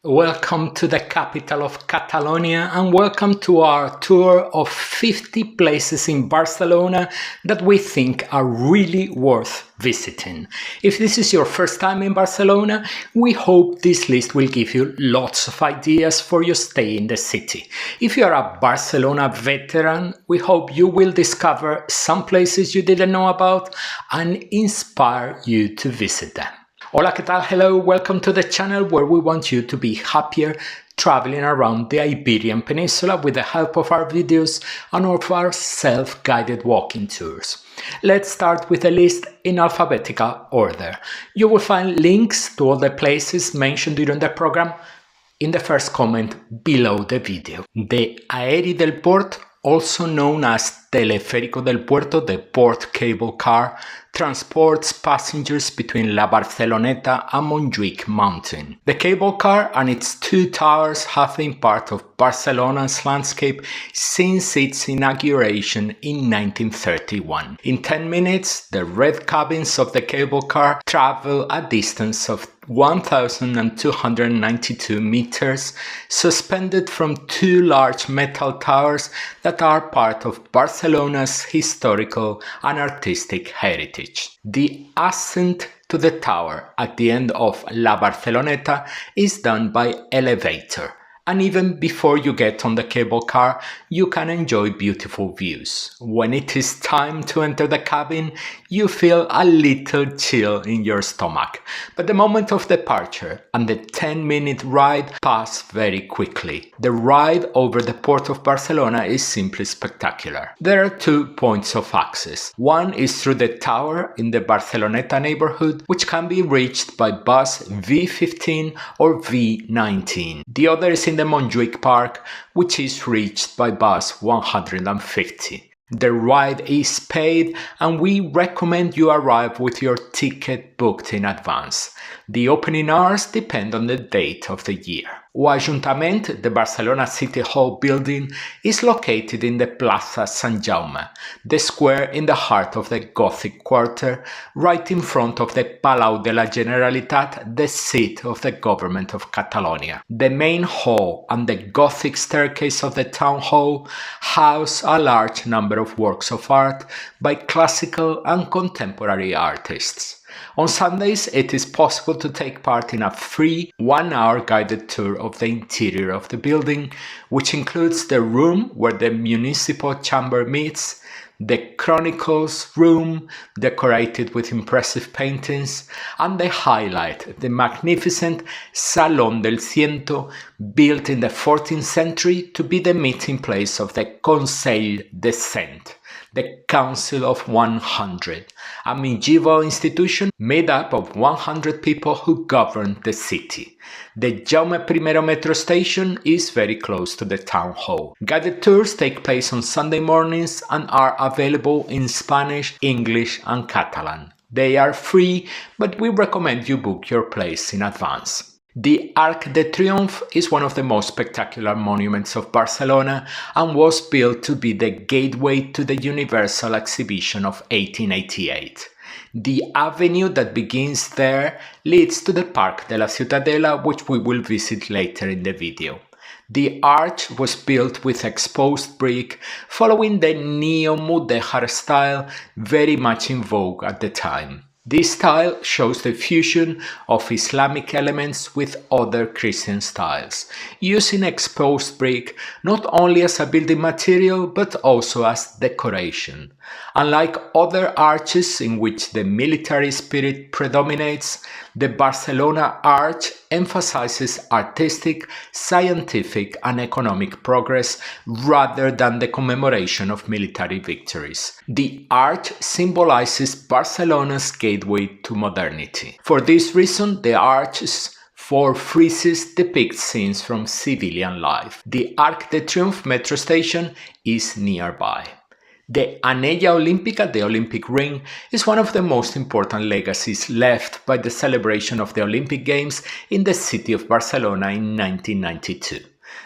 Welcome to the capital of Catalonia and welcome to our tour of 50 places in Barcelona that we think are really worth visiting. If this is your first time in Barcelona, we hope this list will give you lots of ideas for your stay in the city. If you are a Barcelona veteran, we hope you will discover some places you didn't know about and inspire you to visit them. Hola, ¿qué tal? Hello, welcome to the channel where we want you to be happier traveling around the Iberian Peninsula with the help of our videos and of our self-guided walking tours. Let's start with the list in alphabetical order. You will find links to all the places mentioned during the program in the first comment below the video. The Aeri del Port, also known as Teleférico del Puerto, the port cable car, transports passengers between La Barceloneta and Montjuïc mountain. The cable car and its two towers have been part of Barcelona's landscape since its inauguration in 1931. In 10 minutes, the red cabins of the cable car travel a distance of 1,292 meters, suspended from two large metal towers that are part of Barcelona's historical and artistic heritage. The ascent to the tower at the end of La Barceloneta is done by elevator, and even before you get on the cable car, you can enjoy beautiful views. When it is time to enter the cabin, you feel a little chill in your stomach, but the moment of departure and the 10-minute ride pass very quickly. The ride over the port of Barcelona is simply spectacular. There are 2 points of access. One is through the tower in the Barceloneta neighborhood, which can be reached by bus V15 or V19. The other is in the Montjuïc Park, which is reached by bus 150. The ride is paid and we recommend you arrive with your ticket booked in advance. The opening hours depend on the date of the year. O Ayuntamiento, the Barcelona City Hall building, is located in the Plaça Sant Jaume, the square in the heart of the Gothic quarter, right in front of the Palau de la Generalitat, the seat of the government of Catalonia. The main hall and the Gothic staircase of the town hall house a large number of works of art by classical and contemporary artists. On Sundays, it is possible to take part in a free 1-hour guided tour of the interior of the building, which includes the room where the municipal chamber meets, the Chronicles room, decorated with impressive paintings, and the highlight, the magnificent Salón del Ciento, built in the 14th century to be the meeting place of the Conseil de Cent, the Council of 100, a medieval institution made up of 100 people who governed the city. The Jaume I metro station is very close to the town hall. Guided tours take place on Sunday mornings and are available in Spanish, English and Catalan. They are free, but we recommend you book your place in advance. The Arc de Triunfo is one of the most spectacular monuments of Barcelona and was built to be the gateway to the Universal Exhibition of 1888. The avenue that begins there leads to the Parc de la Ciutadella, which we will visit later in the video. The arch was built with exposed brick, following the neo-mudéjar style very much in vogue at the time. This style shows the fusion of Islamic elements with other Christian styles, using exposed brick not only as a building material but also as decoration. Unlike other arches in which the military spirit predominates, the Barcelona Arch emphasizes artistic, scientific and economic progress rather than the commemoration of military victories. The arch symbolizes Barcelona's gateway to modernity. For this reason, the arch's 4 friezes depict scenes from civilian life. The Arc de Triunfo metro station is nearby. The Anel Olímpica, the Olympic ring, is one of the most important legacies left by the celebration of the Olympic Games in the city of Barcelona in 1992.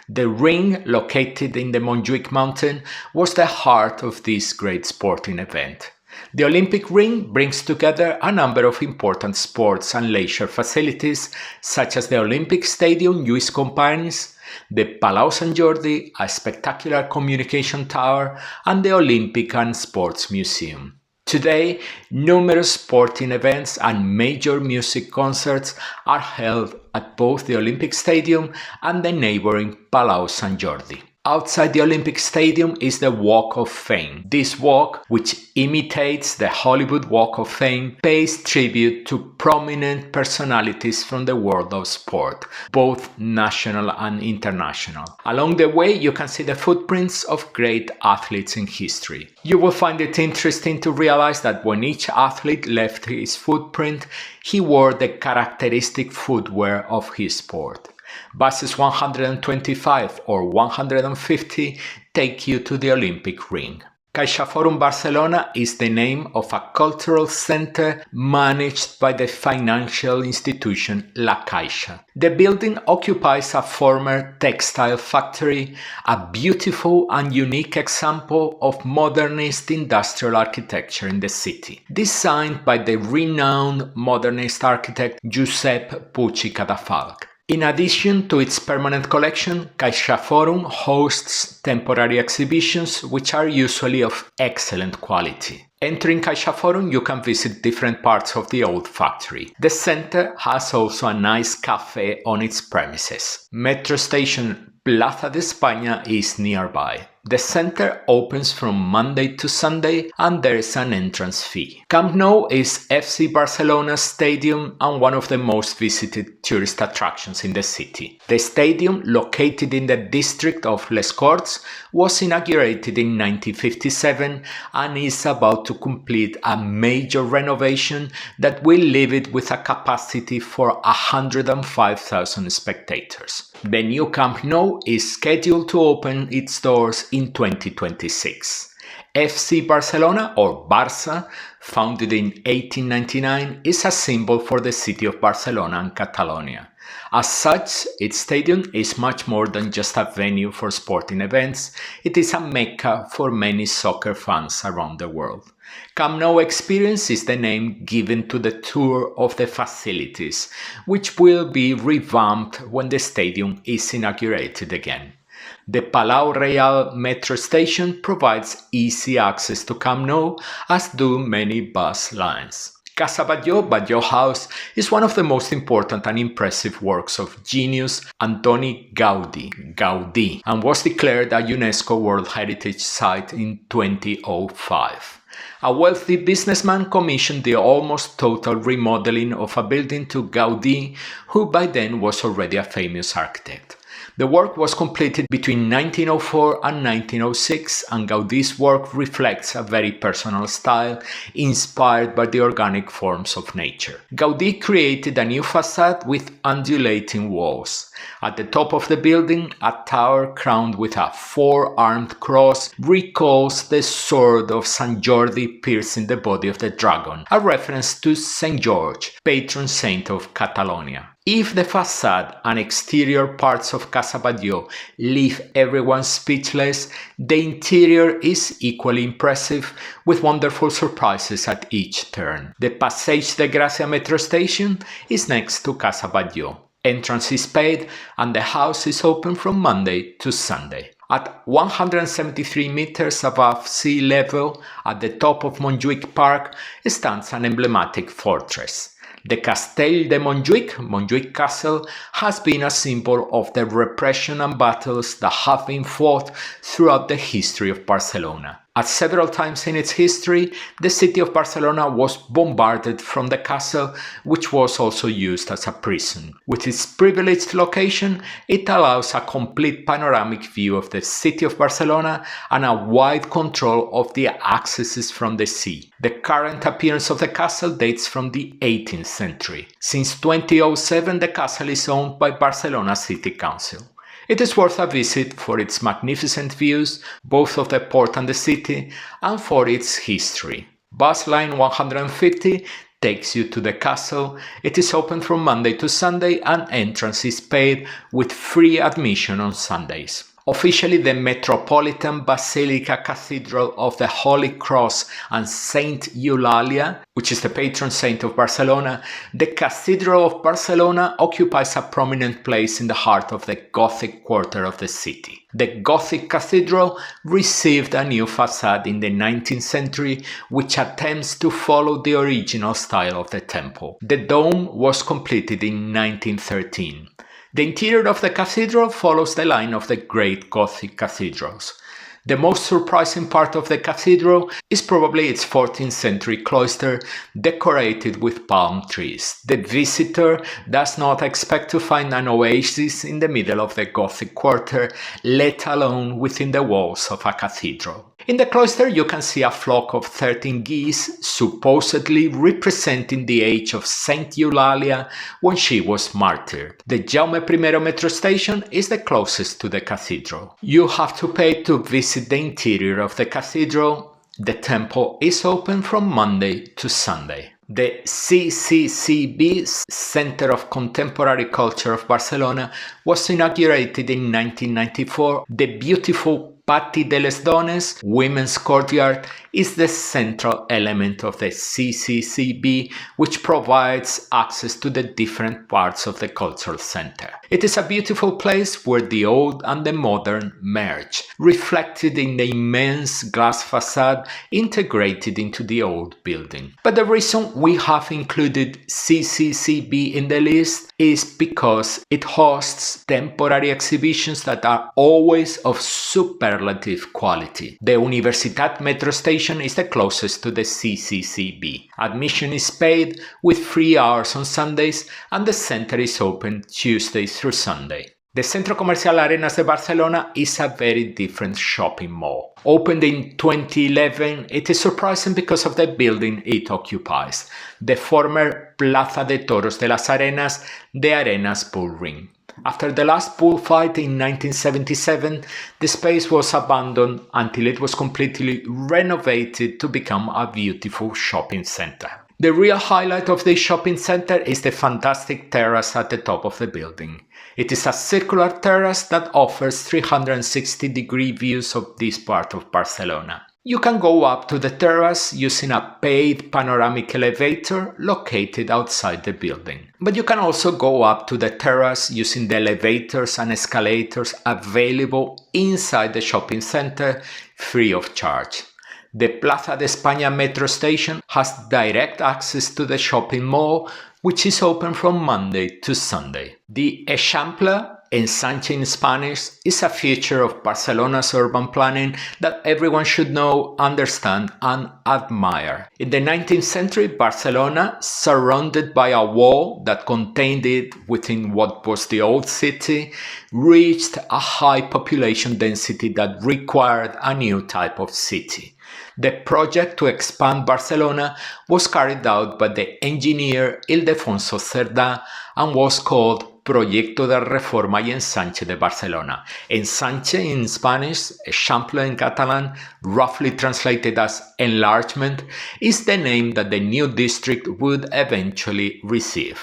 The ring, located in the Montjuïc mountain, was the heart of this great sporting event. The Olympic Ring brings together a number of important sports and leisure facilities, such as the Olympic Stadium Lluís Companys, the Palau Sant Jordi, a spectacular communication tower, and the Olympic and Sports Museum. Today, numerous sporting events and major music concerts are held at both the Olympic Stadium and the neighboring Palau Sant Jordi. Outside the Olympic Stadium is the Walk of Fame. This walk, which imitates the Hollywood Walk of Fame, pays tribute to prominent personalities from the world of sport, both national and international. Along the way, you can see the footprints of great athletes in history. You will find it interesting to realize that when each athlete left his footprint, he wore the characteristic footwear of his sport. Buses 125 or 150 take you to the Olympic Ring. CaixaForum Barcelona is the name of a cultural center managed by the financial institution La Caixa. The building occupies a former textile factory, a beautiful and unique example of modernist industrial architecture in the city, designed by the renowned modernist architect Josep Puig i Cadafalch. In addition to its permanent collection, CaixaForum hosts temporary exhibitions which are usually of excellent quality. Entering CaixaForum, you can visit different parts of the old factory. The center has also a nice cafe on its premises. Metro station Plaza de España is nearby. The center opens from Monday to Sunday and there is an entrance fee. Camp Nou is FC Barcelona's stadium and one of the most visited tourist attractions in the city. The stadium, located in the district of Les Corts, was inaugurated in 1957 and is about to complete a major renovation that will leave it with a capacity for 105,000 spectators. The new Camp Nou is scheduled to open its doors in 2026. FC Barcelona, or Barça, founded in 1899, is a symbol for the city of Barcelona and Catalonia. As such, its stadium is much more than just a venue for sporting events. It is a mecca for many soccer fans around the world. Camp Nou Experience is the name given to the tour of the facilities, which will be revamped when the stadium is inaugurated again. The Palau Real metro station provides easy access to Camp Nou, as do many bus lines. Casa Batlló, Batlló House, is one of the most important and impressive works of genius Antoni Gaudí, and was declared a UNESCO World Heritage Site in 2005. A wealthy businessman commissioned the almost total remodeling of a building to Gaudí, who by then was already a famous architect. The work was completed between 1904 and 1906, and Gaudí's work reflects a very personal style inspired by the organic forms of nature. Gaudí created a new facade with undulating walls. At the top of the building, a tower crowned with a four-armed cross recalls the sword of Sant Jordi piercing the body of the dragon, a reference to Saint George, patron saint of Catalonia. If the facade and exterior parts of Casa Batlló leave everyone speechless, the interior is equally impressive, with wonderful surprises at each turn. The Passeig de Gràcia metro station is next to Casa Batlló. Entrance is paid and the house is open from Monday to Sunday. At 173 meters above sea level, at the top of Montjuïc Park, stands an emblematic fortress. The Castell de Montjuïc, Montjuïc Castle, has been a symbol of the repression and battles that have been fought throughout the history of Barcelona. At several times in its history, the city of Barcelona was bombarded from the castle, which was also used as a prison. With its privileged location, it allows a complete panoramic view of the city of Barcelona and a wide control of the accesses from the sea. The current appearance of the castle dates from the 18th century. Since 2007, the castle is owned by Barcelona City Council. It is worth a visit for its magnificent views, both of the port and the city, and for its history. Bus line 150 takes you to the castle. It is open from Monday to Sunday and entrance is paid, with free admission on Sundays. Officially the Metropolitan Basilica Cathedral of the Holy Cross and Saint Eulalia, which is the patron saint of Barcelona, the Cathedral of Barcelona occupies a prominent place in the heart of the Gothic quarter of the city. The Gothic cathedral received a new facade in the 19th century which attempts to follow the original style of the temple. The dome was completed in 1913. The interior of the cathedral follows the line of the great Gothic cathedrals. The most surprising part of the cathedral is probably its 14th century cloister decorated with palm trees. The visitor does not expect to find an oasis in the middle of the Gothic quarter, let alone within the walls of a cathedral. In the cloister you can see a flock of 13 geese, supposedly representing the age of Saint Eulalia when she was martyred. The Jaume I metro station is the closest to the cathedral. You have to pay to visit the interior of the cathedral. The temple is open from Monday to Sunday. The CCCB, Center of Contemporary Culture of Barcelona, was inaugurated in 1994. The beautiful Pati de les Dones, women's courtyard, is the central element of the CCCB, which provides access to the different parts of the cultural center. It is a beautiful place where the old and the modern merge, reflected in the immense glass facade integrated into the old building. But the reason we have included CCCB in the list is because it hosts temporary exhibitions that are always of superlative quality. The Universitat metro station is the closest to the CCCB. Admission is paid with free hours on Sundays and the center is open Tuesday through Sunday. The Centro Comercial Arenas de Barcelona is a very different shopping mall. Opened in 2011, it is surprising because of the building it occupies, the former Plaza de Toros de las Arenas, the Arenas bull ring. After the last bullfight in 1977, the space was abandoned until it was completely renovated to become a beautiful shopping center. The real highlight of the shopping center is the fantastic terrace at the top of the building. It is a circular terrace that offers 360-degree views of this part of Barcelona. You can go up to the terrace using a paid panoramic elevator located outside the building. But you can also go up to the terrace using the elevators and escalators available inside the shopping center free of charge. The Plaza de España metro station has direct access to the shopping mall, which is open from Monday to Sunday. The Eixample, Ensanche in Spanish, is a feature of Barcelona's urban planning that everyone should know, understand and admire. In the 19th century, Barcelona, surrounded by a wall that contained it within what was the old city, reached a high population density that required a new type of city. The project to expand Barcelona was carried out by the engineer Ildefonso Cerdà and was called Proyecto de Reforma y Ensanche de Barcelona. Ensanche in Spanish, Eixample in Catalan, roughly translated as enlargement, is the name that the new district would eventually receive.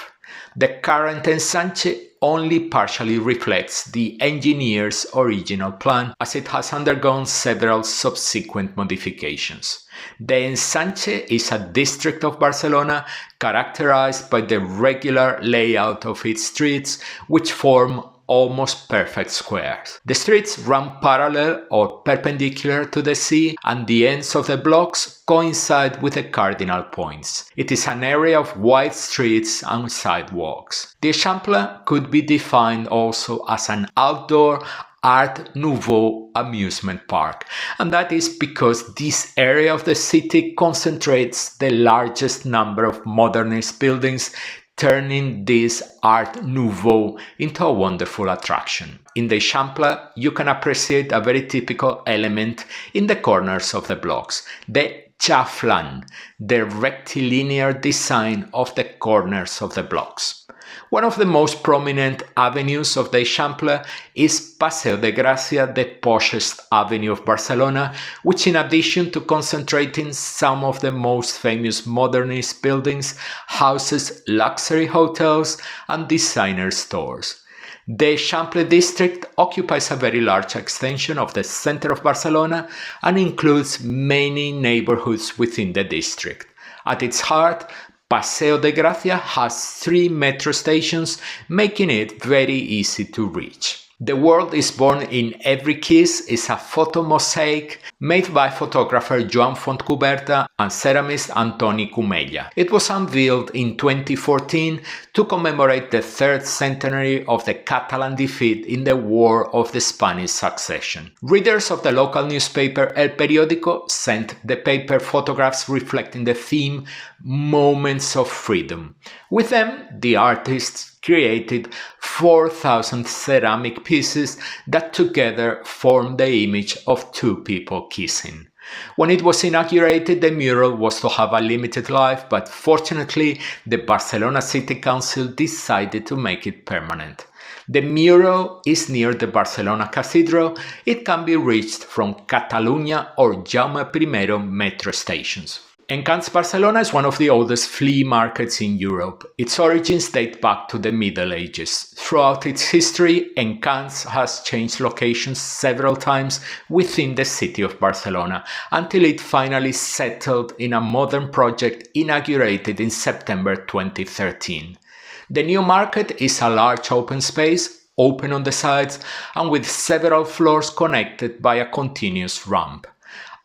The current Ensanche only partially reflects the engineer's original plan, as it has undergone several subsequent modifications. The Ensanche is a district of Barcelona characterized by the regular layout of its streets, which form almost perfect squares. The streets run parallel or perpendicular to the sea, and the ends of the blocks coincide with the cardinal points. It is an area of wide streets and sidewalks. The Eixample could be defined also as an outdoor Art Nouveau amusement park, and that is because this area of the city concentrates the largest number of modernist buildings, turning this Art Nouveau into a wonderful attraction. In the Eixample, you can appreciate a very typical element in the corners of the blocks, the chaflan, the rectilinear design of the corners of the blocks. One of the most prominent avenues of the Eixample is Paseo de Gracia, the poshest avenue of Barcelona, which in addition to concentrating some of the most famous modernist buildings, houses luxury hotels and designer stores. The Eixample district occupies a very large extension of the center of Barcelona and includes many neighborhoods within the district. At its heart, Paseo de Gracia has 3 metro stations, making it very easy to reach. The World is Born in Every Kiss is a photo mosaic made by photographer Joan and ceramist Antoni Comella. It was unveiled in 2014 to commemorate the 3rd centenary of the Catalan defeat in the War of the Spanish Succession. Readers of the local newspaper El Periódico sent the paper photographs reflecting the theme Moments of Freedom. With them, the artists created 4,000 ceramic pieces that together form the image of 2 people kissing. When it was inaugurated, the mural was to have a limited life, but fortunately, the Barcelona City Council decided to make it permanent. The mural is near the Barcelona Cathedral. It can be reached from Catalunya or Jaume I metro stations. Encants Barcelona is one of the oldest flea markets in Europe. Its origins date back to the Middle Ages. Throughout its history, Encants has changed locations several times within the city of Barcelona until it finally settled in a modern project inaugurated in September 2013. The new market is a large open space, open on the sides, and with several floors connected by a continuous ramp.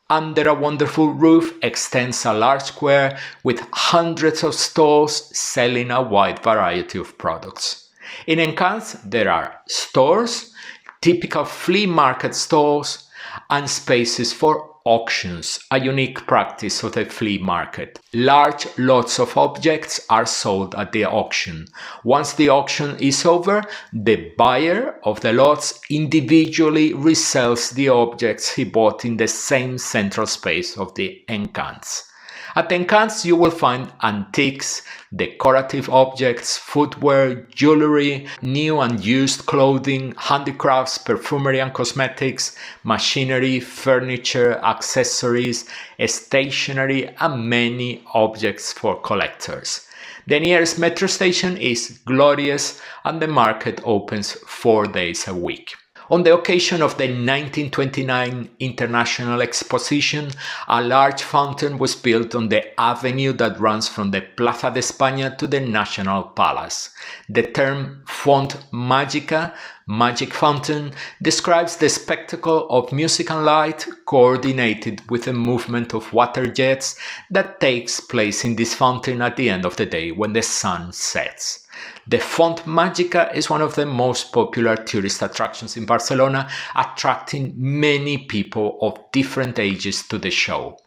Under a wonderful roof extends a large square with hundreds of stalls selling a wide variety of products. In Encants, there are stores, typical flea market stalls, and spaces for auctions, a unique practice of the flea market. Large lots of objects are sold at the auction. Once the auction is over, the buyer of the lots individually resells the objects he bought in the same central space of the Encants. At Encants, you will find antiques, decorative objects, footwear, jewelry, new and used clothing, handicrafts, perfumery and cosmetics, machinery, furniture, accessories, stationery, and many objects for collectors. The nearest metro station is Glorious, and the market opens 4 days a week. On the occasion of the 1929 International Exposition, a large fountain was built on the avenue that runs from the Plaza de España to the National Palace. The term Fonte Mágica, magic fountain, describes the spectacle of music and light coordinated with the movement of water jets that takes place in this fountain at the end of the day when the sun sets. The Fonte Mágica is one of the most popular tourist attractions in Barcelona, attracting many people of different ages to the show.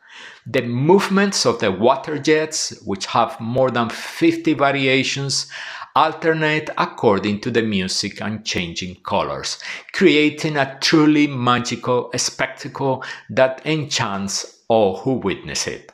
The movements of the water jets, which have more than 50 variations, alternate according to the music and changing colors, creating a truly magical spectacle that enchants all who witness it.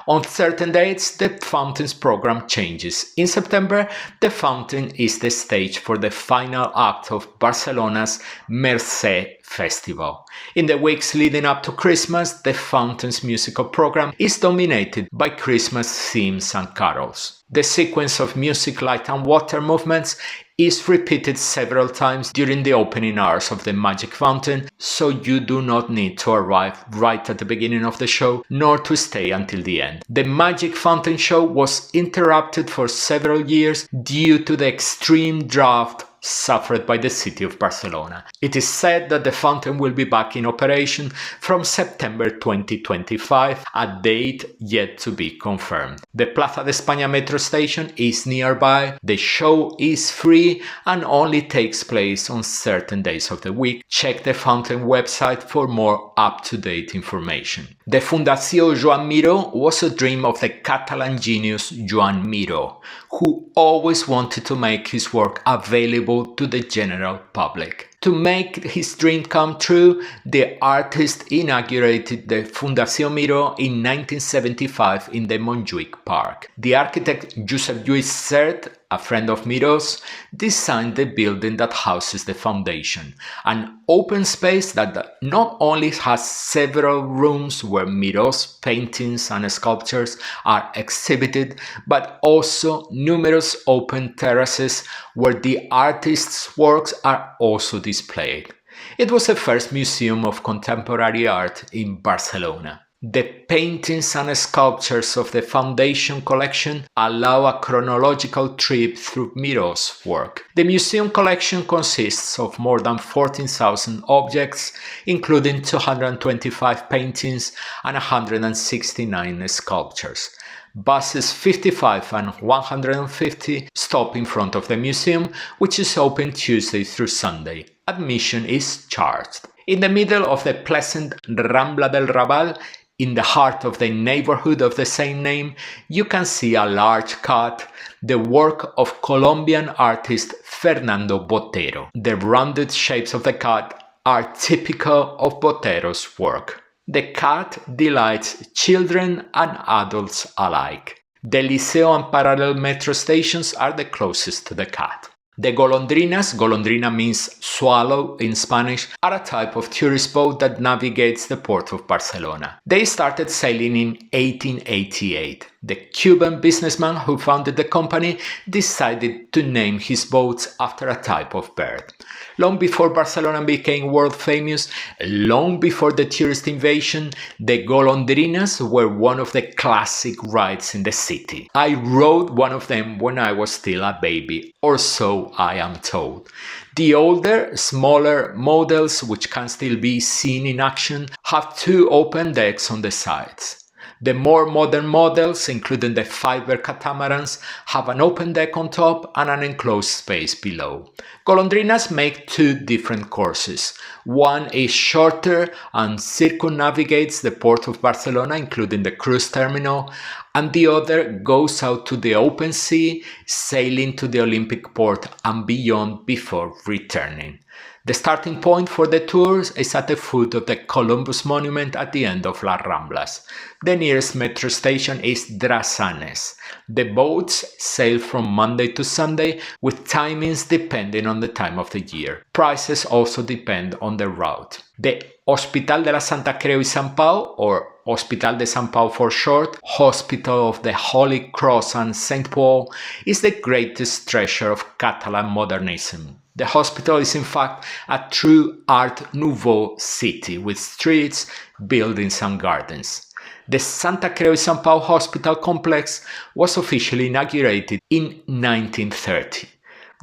On certain dates, the fountain's program changes. In September, the fountain is the stage for the final act of Barcelona's Mercat festival. In the weeks leading up to Christmas, the fountain's musical program is dominated by Christmas themes and carols. The sequence of music, light and water movements is repeated several times during the opening hours of the Magic Fountain, so you do not need to arrive right at the beginning of the show, nor to stay until the end. The Magic Fountain show was interrupted for several years due to the extreme drought suffered by the city of Barcelona. It is said that the fountain will be back in operation from September 2025, a date yet to be confirmed. The Plaza de España metro station is nearby, the show is free and only takes place on certain days of the week. Check the fountain website for more up-to-date information. The Fundació Joan Miró was a dream of the Catalan genius Joan Miró, who always wanted to make his work available to the general public. To make his dream come true, the artist inaugurated the Fundació Miró in 1975 in the Montjuïc Park. The architect Josep Lluís Sert, a friend of Miró's, designed the building that houses the foundation, an open space that not only has several rooms where Miró's paintings and sculptures are exhibited, but also numerous open terraces where the artist's works are also displayed. It was the first museum of contemporary art in Barcelona. The paintings and sculptures of the Foundation collection allow a chronological trip through Miró's work. The museum collection consists of more than 14,000 objects, including 225 paintings and 169 sculptures. Buses 55 and 150 stop in front of the museum, which is open Tuesday through Sunday. Admission is charged. In the middle of the pleasant Rambla del Raval, in the heart of the neighborhood of the same name, you can see a large cat, the work of Colombian artist Fernando Botero. The rounded shapes of the cat are typical of Botero's work. The cat delights children and adults alike. The Liceo and parallel metro stations are the closest to the cat. The Golondrinas, golondrina means swallow in Spanish, are a type of tourist boat that navigates the port of Barcelona. They started sailing in 1888. The Cuban businessman who founded the company decided to name his boats after a type of bird. Long before Barcelona became world famous, long before the tourist invasion, the Golondrinas were one of the classic rides in the city. I rode one of them when I was still a baby, or so I am told. The older, smaller models, which can still be seen in action, have two open decks on the sides. The more modern models, including the fiber catamarans, have an open deck on top and an enclosed space below. Golondrinas make two different courses. One is shorter and circumnavigates the port of Barcelona, including the cruise terminal, and the other goes out to the open sea, sailing to the Olympic port and beyond before returning. The starting point for the tours is at the foot of the Columbus Monument at the end of Las Ramblas. The nearest metro station is Drassanes. The boats sail from Monday to Sunday with timings depending on the time of the year. Prices also depend on the route. The Hospital de la Santa Creu i Sant Pau, or Hospital de Sant Pau for short, Hospital of the Holy Cross and St. Paul, is the greatest treasure of Catalan modernism. The hospital is in fact a true Art Nouveau city with streets, buildings and gardens. The Santa Creu i Sant Pau Hospital complex was officially inaugurated in 1930.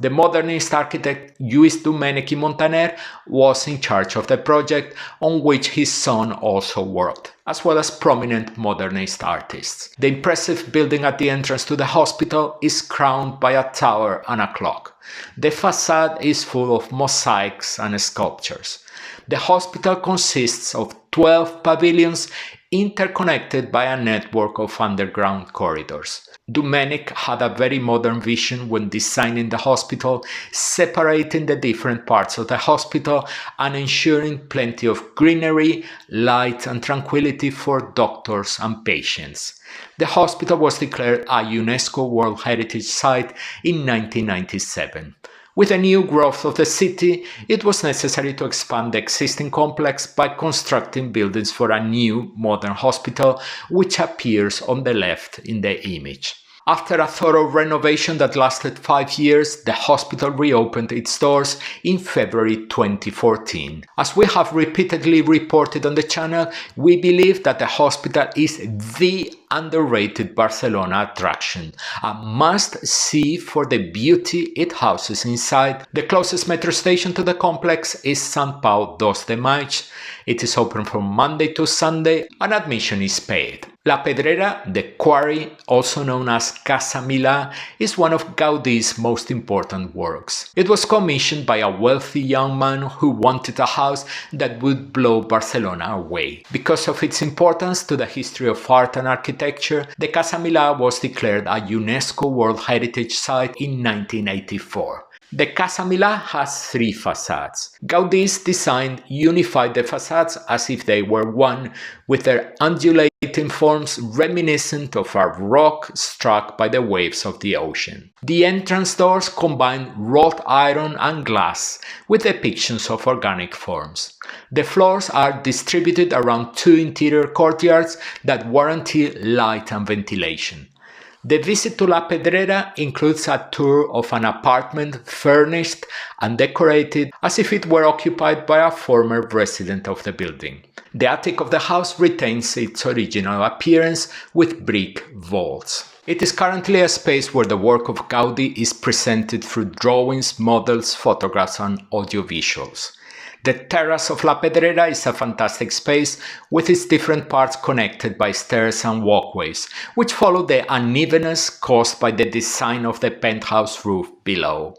The modernist architect Lluís Domènech i Montaner was in charge of the project, on which his son also worked, as well as prominent modernist artists. The impressive building at the entrance to the hospital is crowned by a tower and a clock. The facade is full of mosaics and sculptures. The hospital consists of 12 pavilions interconnected by a network of underground corridors. Domènech had a very modern vision when designing the hospital, separating the different parts of the hospital and ensuring plenty of greenery, light and tranquility for doctors and patients. The hospital was declared a UNESCO World Heritage Site in 1997. With the new growth of the city, it was necessary to expand the existing complex by constructing buildings for a new, modern hospital, which appears on the left in the image. After a thorough renovation that lasted 5 years, the hospital reopened its doors in February 2014. As we have repeatedly reported on the channel, we believe that the hospital is the underrated Barcelona attraction, a must-see for the beauty it houses inside. The closest metro station to the complex is Sant Pau 2 de Maig. It is open from Monday to Sunday and admission is paid. La Pedrera, the quarry, also known as Casa Milà, is one of Gaudí's most important works. It was commissioned by a wealthy young man who wanted a house that would blow Barcelona away. Because of its importance to the history of art and architecture, the Casa Milà was declared a UNESCO World Heritage Site in 1984. The Casa Milà has 3 facades. Gaudi's design unified the facades as if they were one, with their undulating forms reminiscent of a rock struck by the waves of the ocean. The entrance doors combine wrought iron and glass with depictions of organic forms. The floors are distributed around 2 interior courtyards that guarantee light and ventilation. The visit to La Pedrera includes a tour of an apartment furnished and decorated as if it were occupied by a former resident of the building. The attic of the house retains its original appearance with brick vaults. It is currently a space where the work of Gaudí is presented through drawings, models, photographs and audiovisuals. The terrace of La Pedrera is a fantastic space with its different parts connected by stairs and walkways, which follow the unevenness caused by the design of the penthouse roof below.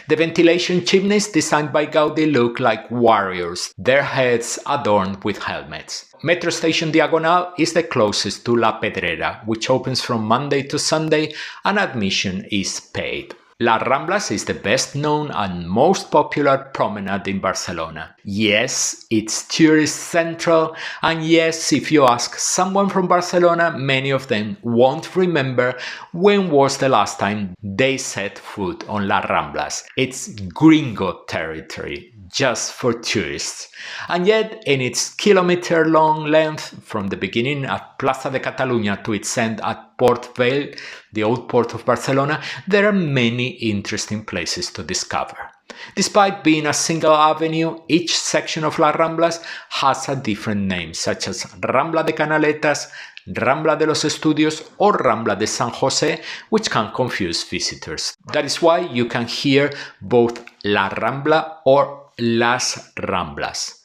The ventilation chimneys designed by Gaudí look like warriors, their heads adorned with helmets. Metro Station Diagonal is the closest to La Pedrera, which opens from Monday to Sunday and admission is paid. Las Ramblas is the best known and most popular promenade in Barcelona. Yes, it's tourist central, and yes, if you ask someone from Barcelona, many of them won't remember when was the last time they set foot on Las Ramblas. It's gringo territory, just for tourists. And yet, in its kilometer-long length, from the beginning at Plaça de Catalunya to its end at Port Vell, the old port of Barcelona, there are many interesting places to discover. Despite being a single avenue, each section of Las Ramblas has a different name, such as Rambla de Canaletas, Rambla de los Estudios, or Rambla de San José, which can confuse visitors. That is why you can hear both La Rambla or Las Ramblas.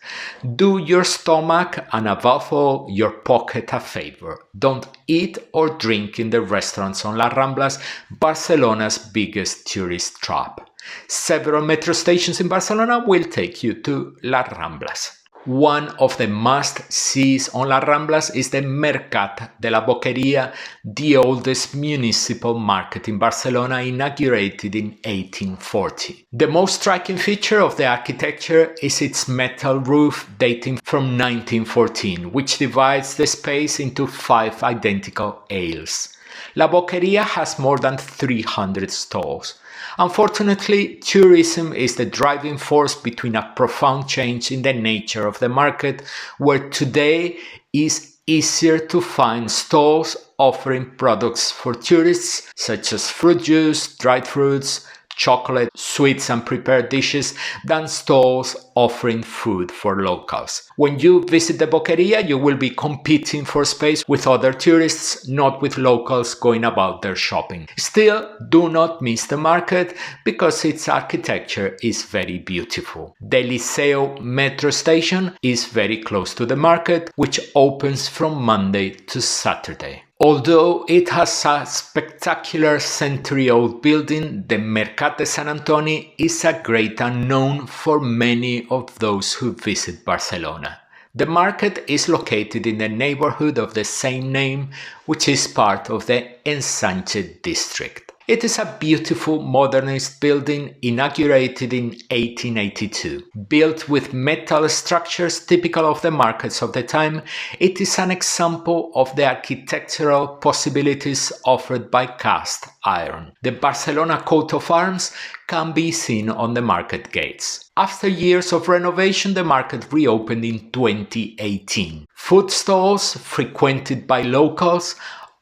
Do your stomach and above all your pocket a favor. Don't eat or drink in the restaurants on Las Ramblas, Barcelona's biggest tourist trap. Several metro stations in Barcelona will take you to Las Ramblas. One of the must-sees on Las Ramblas is the Mercat de la Boqueria, the oldest municipal market in Barcelona, inaugurated in 1840. The most striking feature of the architecture is its metal roof dating from 1914, which divides the space into 5 identical aisles. La Boqueria has more than 300 stalls. Unfortunately, tourism is the driving force between a profound change in the nature of the market, where today is easier to find stalls offering products for tourists such as fruit juice, dried fruits, chocolate, sweets and prepared dishes than stalls offering food for locals. When you visit the Boqueria, you will be competing for space with other tourists, not with locals going about their shopping. Still, do not miss the market because its architecture is very beautiful. The Liceo metro station is very close to the market, which opens from Monday to Saturday. Although it has a spectacular century-old building, the Mercat de Sant Antoni is a great unknown for many of those who visit Barcelona. The market is located in the neighborhood of the same name, which is part of the Ensanche district. It is a beautiful modernist building inaugurated in 1882. Built with metal structures typical of the markets of the time, it is an example of the architectural possibilities offered by cast iron. The Barcelona coat of arms can be seen on the market gates. After years of renovation, the market reopened in 2018. Food stalls frequented by locals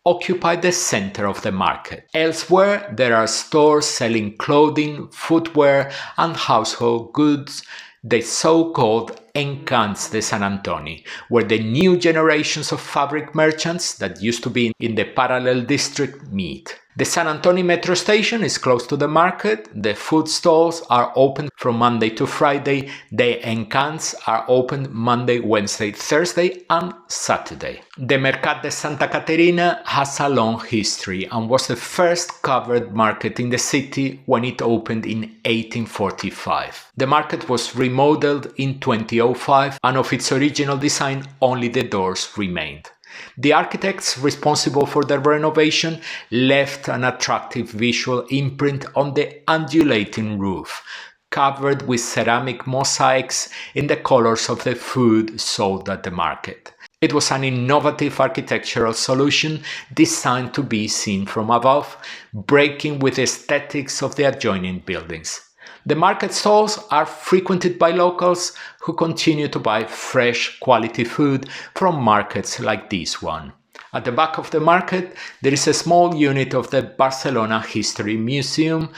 occupy the center of the market. Elsewhere, there are stores selling clothing, footwear, and household goods, the so-called Encants de Sant Antoni, where the new generations of fabric merchants that used to be in the parallel district meet. The Sant Antoni metro station is close to the market. The food stalls are open from Monday to Friday. The Encants are open Monday, Wednesday, Thursday, and Saturday. The Mercat de Santa Caterina has a long history and was the first covered market in the city when it opened in 1845. The market was remodeled in 2005, and of its original design only the doors remained. The architects responsible for the renovation left an attractive visual imprint on the undulating roof, covered with ceramic mosaics in the colors of the food sold at the market. It was an innovative architectural solution designed to be seen from above, breaking with the aesthetics of the adjoining buildings. The market stalls are frequented by locals who continue to buy fresh, quality food from markets like this one. At the back of the market, there is a small unit of the Barcelona History Museum,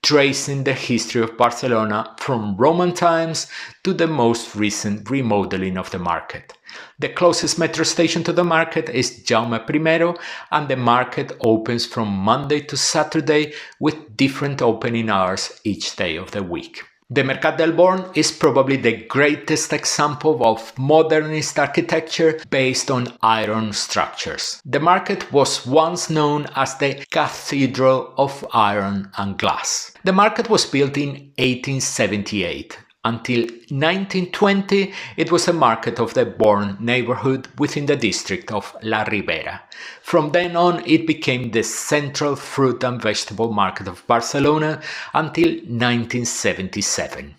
tracing the history of Barcelona from Roman times to the most recent remodeling of the market. The closest metro station to the market is Jaume I, and the market opens from Monday to Saturday with different opening hours each day of the week. The Mercat del Born is probably the greatest example of modernist architecture based on iron structures. The market was once known as the Cathedral of Iron and Glass. The market was built in 1878. Until 1920, it was a market of the Born neighborhood within the district of La Ribera. From then on, it became the central fruit and vegetable market of Barcelona until 1977.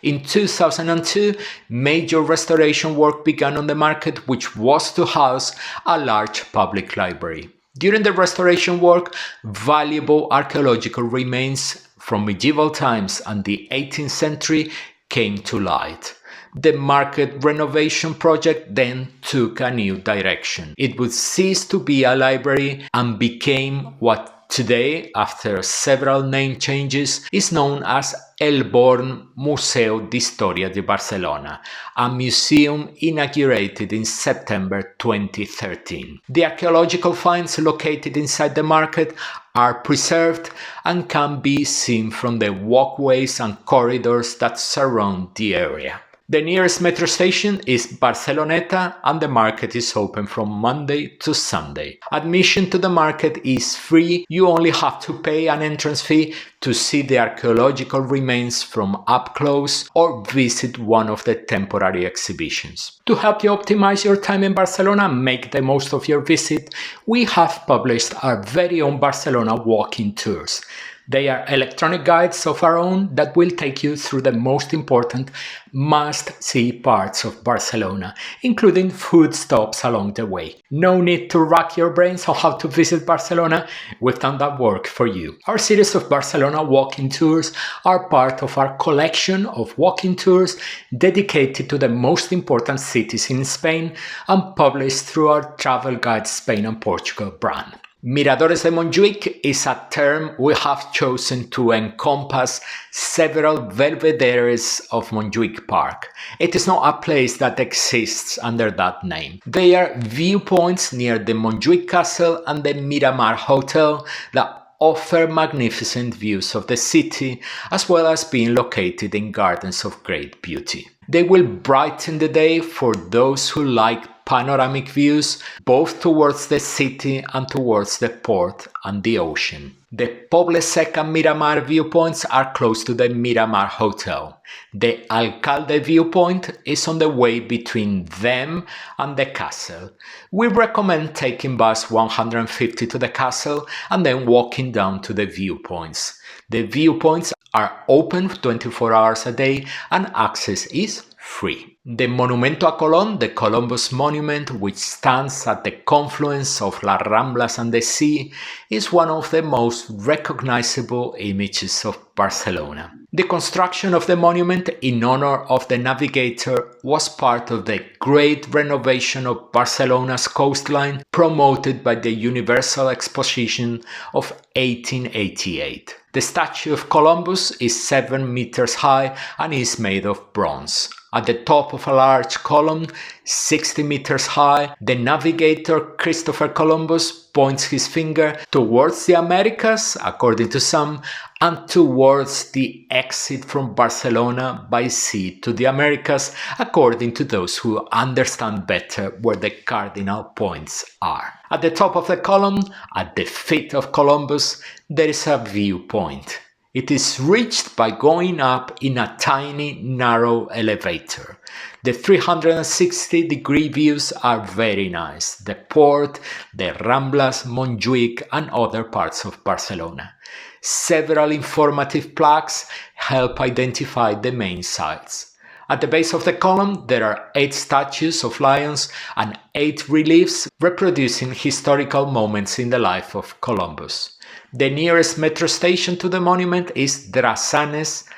In 2002, major restoration work began on the market, which was to house a large public library. During the restoration work, valuable archaeological remains from medieval times and the 18th century came to light. The market renovation project then took a new direction. It would cease to be a library and became what today, after several name changes, is known as El Born Museu d'Història de Barcelona, a museum inaugurated in September 2013. The archaeological finds located inside the market are preserved and can be seen from the walkways and corridors that surround the area. The nearest metro station is Barceloneta, and the market is open from Monday to Sunday. Admission to the market is free. You only have to pay an entrance fee to see the archaeological remains from up close or visit one of the temporary exhibitions. To help you optimize your time in Barcelona and make the most of your visit, we have published our very own Barcelona walking tours. They are electronic guides of our own that will take you through the most important must-see parts of Barcelona, including food stops along the way. No need to rack your brains on how to visit Barcelona, we've done that work for you. Our series of Barcelona walking tours are part of our collection of walking tours dedicated to the most important cities in Spain and published through our Travel Guides Spain and Portugal brand. Miradores de Montjuïc is a term we have chosen to encompass several belvederes of Montjuïc Park. It is not a place that exists under that name. They are viewpoints near the Montjuïc Castle and the Miramar Hotel that offer magnificent views of the city, as well as being located in gardens of great beauty. They will brighten the day for those who like panoramic views both towards the city and towards the port and the ocean. The Poble Sec and Miramar viewpoints are close to the Miramar Hotel. The Alcalde viewpoint is on the way between them and the castle. We recommend taking bus 150 to the castle and then walking down to the viewpoints. The viewpoints are open 24 hours a day and access is free. The Monumento a Colón, the Columbus Monument, which stands at the confluence of Las Ramblas and the sea, is one of the most recognizable images of Barcelona. The construction of the monument in honor of the navigator was part of the great renovation of Barcelona's coastline promoted by the Universal Exposition of 1888. The statue of Columbus is 7 meters high and is made of bronze. At the top of a large column, 60 meters high, the navigator Christopher Columbus points his finger towards the Americas, according to some, and towards the exit from Barcelona by sea to the Americas, according to those who understand better where the cardinal points are. At the top of the column, at the feet of Columbus, there is a viewpoint. It is reached by going up in a tiny, narrow elevator. The 360-degree views are very nice. The port, the Ramblas, Montjuïc, and other parts of Barcelona. Several informative plaques help identify the main sites. At the base of the column, there are 8 statues of lions and 8 reliefs reproducing historical moments in the life of Columbus. The nearest metro station to the monument is Drassanes,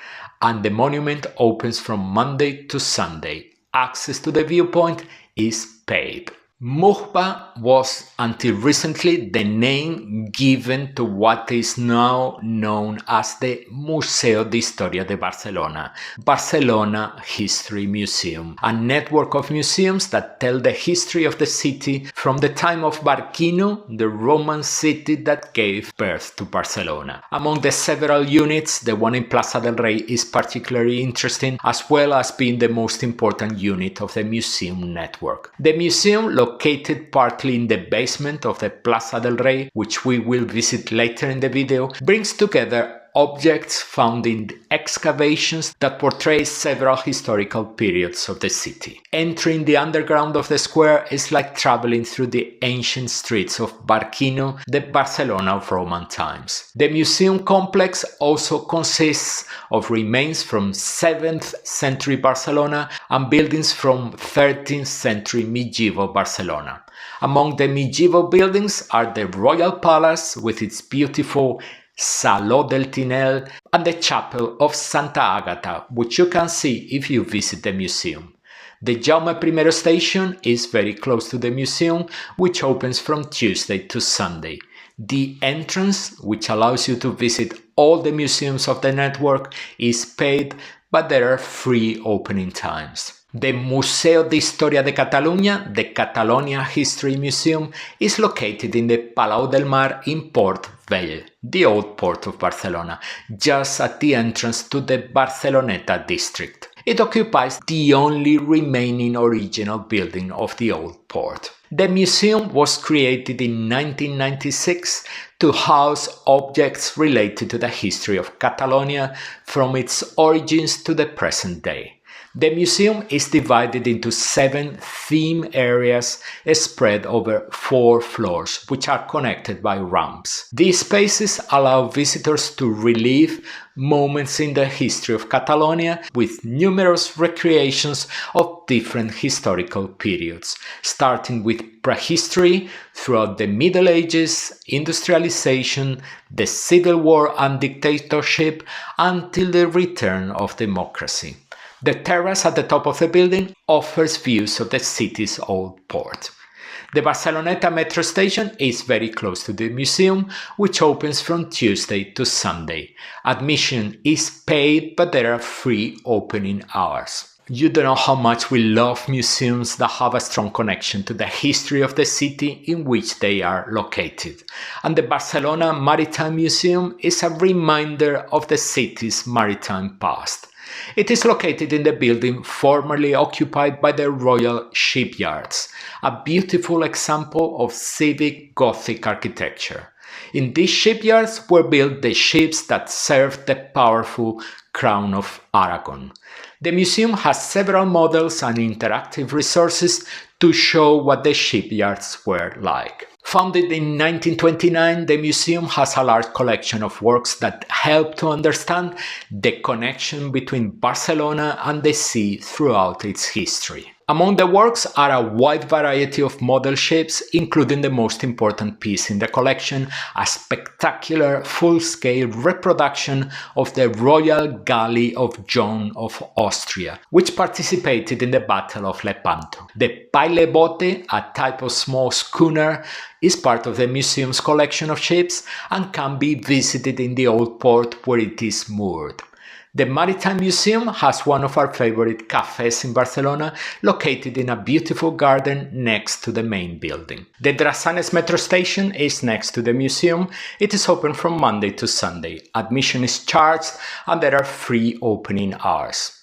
and the monument opens from Monday to Sunday. Access to the viewpoint is paid. Mujba was until recently the name given to what is now known as the Museu d'Història de Barcelona, Barcelona History Museum, a network of museums that tell the history of the city from the time of Barquino, the Roman city that gave birth to Barcelona. Among the several units, the one in Plaça del Rei is particularly interesting, as well as being the most important unit of the museum network. The museum, located partly in the basement of the Plaça del Rei, which we will visit later in the video, brings together objects found in excavations that portray several historical periods of the city. Entering the underground of the square is like traveling through the ancient streets of Barquino, the Barcelona of Roman times. The museum complex also consists of remains from 7th century Barcelona and buildings from 13th century medieval Barcelona. Among the medieval buildings are the Royal Palace with its beautiful Saló del Tinel and the Chapel of Santa Agata, which you can see if you visit the museum. The Jaume I station is very close to the museum, which opens from Tuesday to Sunday. The entrance, which allows you to visit all the museums of the network, is paid, but there are free opening times. The Museu d'Història de Catalunya, the Catalonia History Museum, is located in the Palau del Mar in Port Vell, the old port of Barcelona, just at the entrance to the Barceloneta district. It occupies the only remaining original building of the old port. The museum was created in 1996 to house objects related to the history of Catalonia from its origins to the present day. The museum is divided into 7 theme areas spread over 4 floors, which are connected by ramps. These spaces allow visitors to relive moments in the history of Catalonia with numerous recreations of different historical periods, starting with prehistory throughout the Middle Ages, industrialization, the Civil War and dictatorship, until the return of democracy. The terrace at the top of the building offers views of the city's old port. The Barceloneta metro station is very close to the museum, which opens from Tuesday to Sunday. Admission is paid, but there are free opening hours. You don't know how much we love museums that have a strong connection to the history of the city in which they are located. And the Barcelona Maritime Museum is a reminder of the city's maritime past. It is located in the building formerly occupied by the Royal Shipyards, a beautiful example of civic Gothic architecture. In these shipyards were built the ships that served the powerful Crown of Aragon. The museum has several models and interactive resources to show what the shipyards were like. Founded in 1929, the museum has a large collection of works that help to understand the connection between Barcelona and the sea throughout its history. Among the works are a wide variety of model ships, including the most important piece in the collection, a spectacular full-scale reproduction of the Royal Galley of Joan of Austria, which participated in the Battle of Lepanto. The pailebote, a type of small schooner, is part of the museum's collection of ships and can be visited in the old port where it is moored. The Maritime Museum has one of our favorite cafes in Barcelona, located in a beautiful garden next to the main building. The Drassanes metro station is next to the museum. It is open from Monday to Sunday. Admission is charged and there are free opening hours.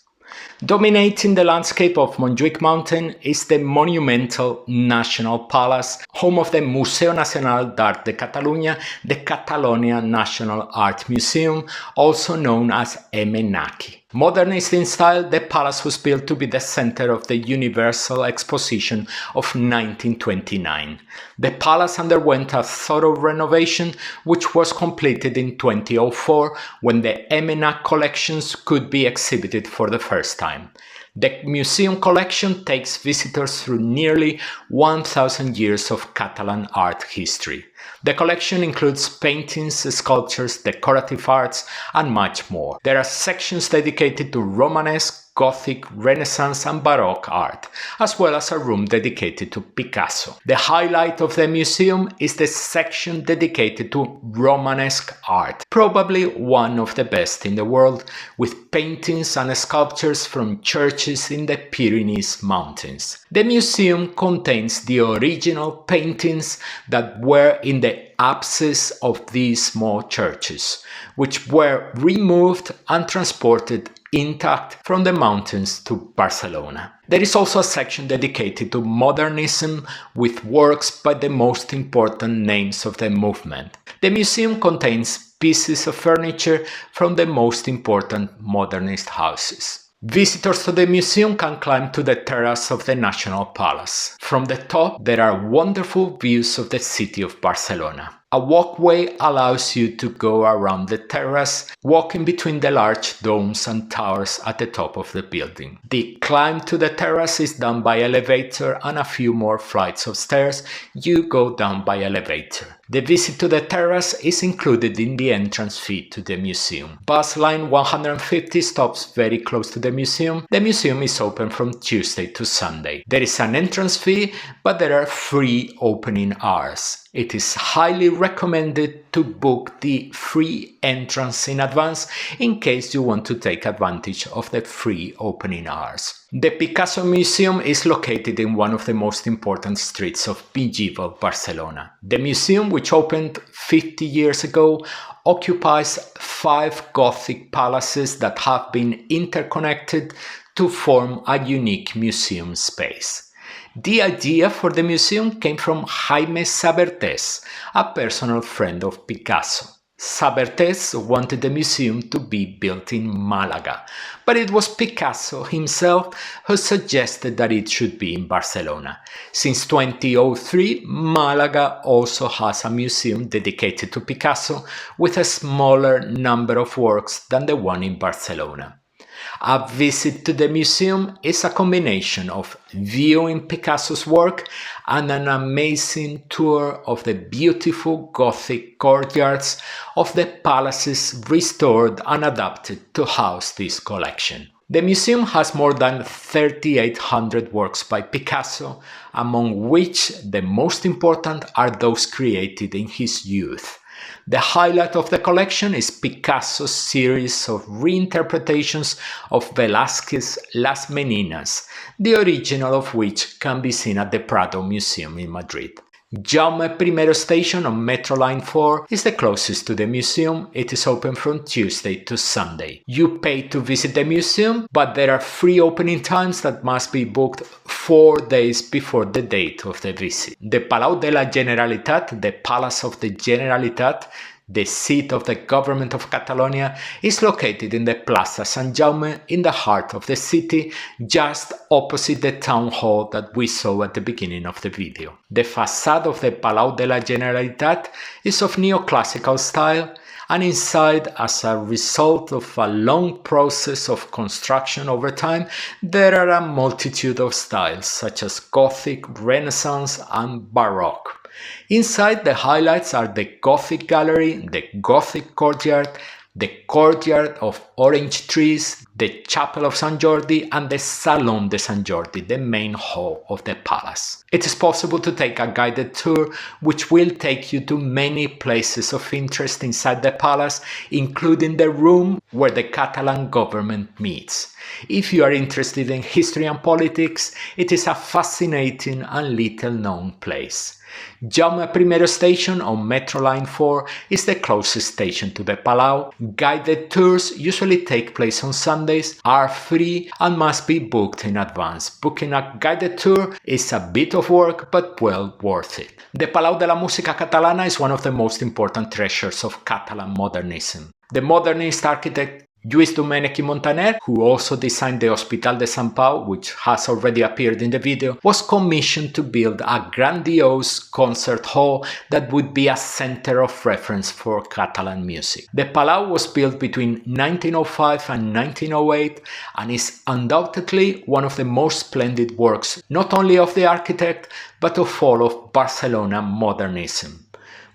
Dominating the landscape of Montjuïc Mountain is the monumental National Palace, home of the Museu Nacional d'Art de Catalunya, the Catalonia National Art Museum, also known as MNACI. Modernist in style, the palace was built to be the center of the Universal Exposition of 1929. The palace underwent a thorough renovation, which was completed in 2004, when the MNAC collections could be exhibited for the first time. The museum collection takes visitors through nearly 1,000 years of Catalan art history. The collection includes paintings, sculptures, decorative arts, and much more. There are sections dedicated to Romanesque, Gothic, Renaissance, and Baroque art, as well as a room dedicated to Picasso. The highlight of the museum is the section dedicated to Romanesque art, probably one of the best in the world, with paintings and sculptures from churches in the Pyrenees Mountains. The museum contains the original paintings that were in the apses of these small churches, which were removed and transported intact from the mountains to Barcelona. There is also a section dedicated to modernism with works by the most important names of the movement. The museum contains pieces of furniture from the most important modernist houses. Visitors to the museum can climb to the terrace of the National Palace. From the top, there are wonderful views of the city of Barcelona. A walkway allows you to go around the terrace, walking between the large domes and towers at the top of the building. The climb to the terrace is done by elevator, and a few more flights of stairs you go down by elevator. The visit to the terrace is included in the entrance fee to the museum. Bus line 150 stops very close to the museum. The museum is open from Tuesday to Sunday. There is an entrance fee, but there are free opening hours. It is highly recommended to book the free entrance in advance in case you want to take advantage of the free opening hours. The Picasso Museum is located in one of the most important streets of medieval Barcelona. The museum, which opened 50 years ago, occupies 5 Gothic palaces that have been interconnected to form a unique museum space. The idea for the museum came from Jaime Sabertés, a personal friend of Picasso. Sabertés wanted the museum to be built in Malaga, but it was Picasso himself who suggested that it should be in Barcelona. Since 2003, Malaga also has a museum dedicated to Picasso with a smaller number of works than the one in Barcelona. A visit to the museum is a combination of viewing Picasso's work and an amazing tour of the beautiful Gothic courtyards of the palaces restored and adapted to house this collection. The museum has more than 3,800 works by Picasso, among which the most important are those created in his youth. The highlight of the collection is Picasso's series of reinterpretations of Velázquez's Las Meninas, the original of which can be seen at the Prado Museum in Madrid. Jaume I station on Metro Line 4 is the closest to the museum. It is open from Tuesday to Sunday. You pay to visit the museum, but there are free opening times that must be booked 4 days before the date of the visit. The Palau de la Generalitat, the Palace of the Generalitat, the seat of the government of Catalonia, is located in the Plaça Sant Jaume in the heart of the city, just opposite the town hall that we saw at the beginning of the video. The facade of the Palau de la Generalitat is of neoclassical style, and inside, as a result of a long process of construction over time, there are a multitude of styles such as Gothic, Renaissance, and Baroque. Inside, the highlights are the Gothic gallery, the Gothic courtyard, the courtyard of orange trees, the Chapel of Sant Jordi, and the Salon de Sant Jordi, the main hall of the palace. It is possible to take a guided tour which will take you to many places of interest inside the palace, including the room where the Catalan government meets. If you are interested in history and politics, it is a fascinating and little known place. Jaume I station on Metro Line 4 is the closest station to the Palau. Guided tours usually take place on Sunday Sundays are free and must be booked in advance. Booking a guided tour is a bit of work, but well worth it. The Palau de la Música Catalana is one of the most important treasures of Catalan modernism. The modernist architect Lluís Domènech i Montaner, who also designed the Hospital de Sant Pau, which has already appeared in the video, was commissioned to build a grandiose concert hall that would be a center of reference for Catalan music. The Palau was built between 1905 and 1908 and is undoubtedly one of the most splendid works not only of the architect but of all of Barcelona modernism.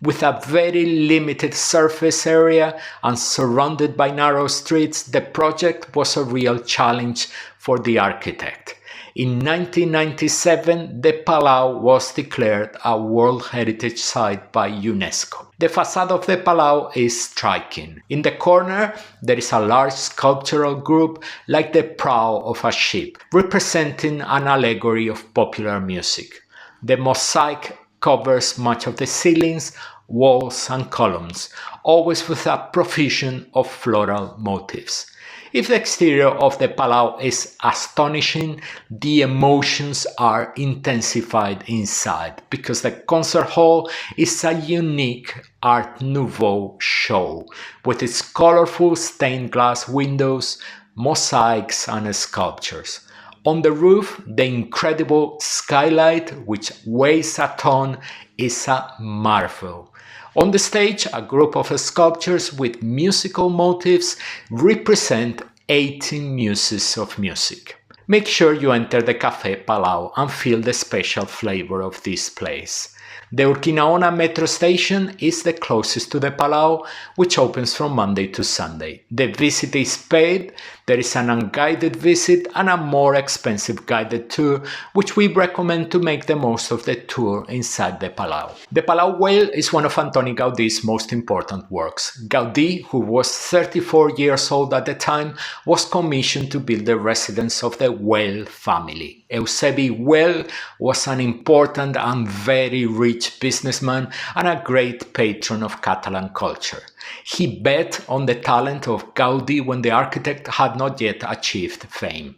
With a very limited surface area and surrounded by narrow streets, the project was a real challenge for the architect. In 1997, the Palau was declared a World Heritage Site by UNESCO. The facade of the Palau is striking. In the corner, there is a large sculptural group like the prow of a ship, representing an allegory of popular music. The mosaic covers much of the ceilings, walls and columns, always with a profusion of floral motifs. If the exterior of the Palau is astonishing, the emotions are intensified inside, because the concert hall is a unique Art Nouveau show, with its colorful stained glass windows, mosaics and sculptures. On the roof, the incredible skylight, which weighs a ton, is a marvel. On the stage, a group of sculptures with musical motifs represent 18 muses of music. Make sure you enter the Café Palau and feel the special flavor of this place. The Urquinaona metro station is the closest to the Palau, which opens from Monday to Sunday. The visit is paid, there is an unguided visit and a more expensive guided tour, which we recommend to make the most of the tour inside the Palau. The Palau Güell is one of Antoni Gaudí's most important works. Gaudí, who was 34 years old at the time, was commissioned to build the residence of the Güell family. Eusebi Güell was an important and very rich businessman and a great patron of Catalan culture. He bet on the talent of Gaudí when the architect had not yet achieved fame.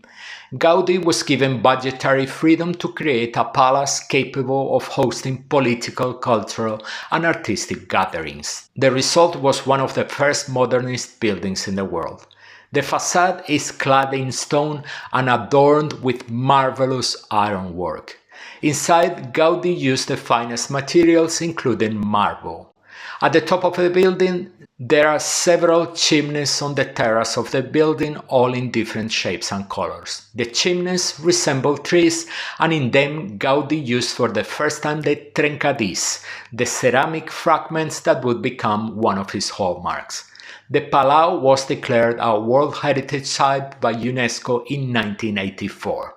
Gaudí was given budgetary freedom to create a palace capable of hosting political, cultural and artistic gatherings. The result was one of the first modernist buildings in the world. The facade is clad in stone and adorned with marvelous ironwork. Inside, Gaudí used the finest materials, including marble. At the top of the building, there are several chimneys on the terrace of the building, all in different shapes and colors. The chimneys resemble trees, and in them Gaudí used for the first time the trencadís, the ceramic fragments that would become one of his hallmarks. The Palau was declared a World Heritage Site by UNESCO in 1984.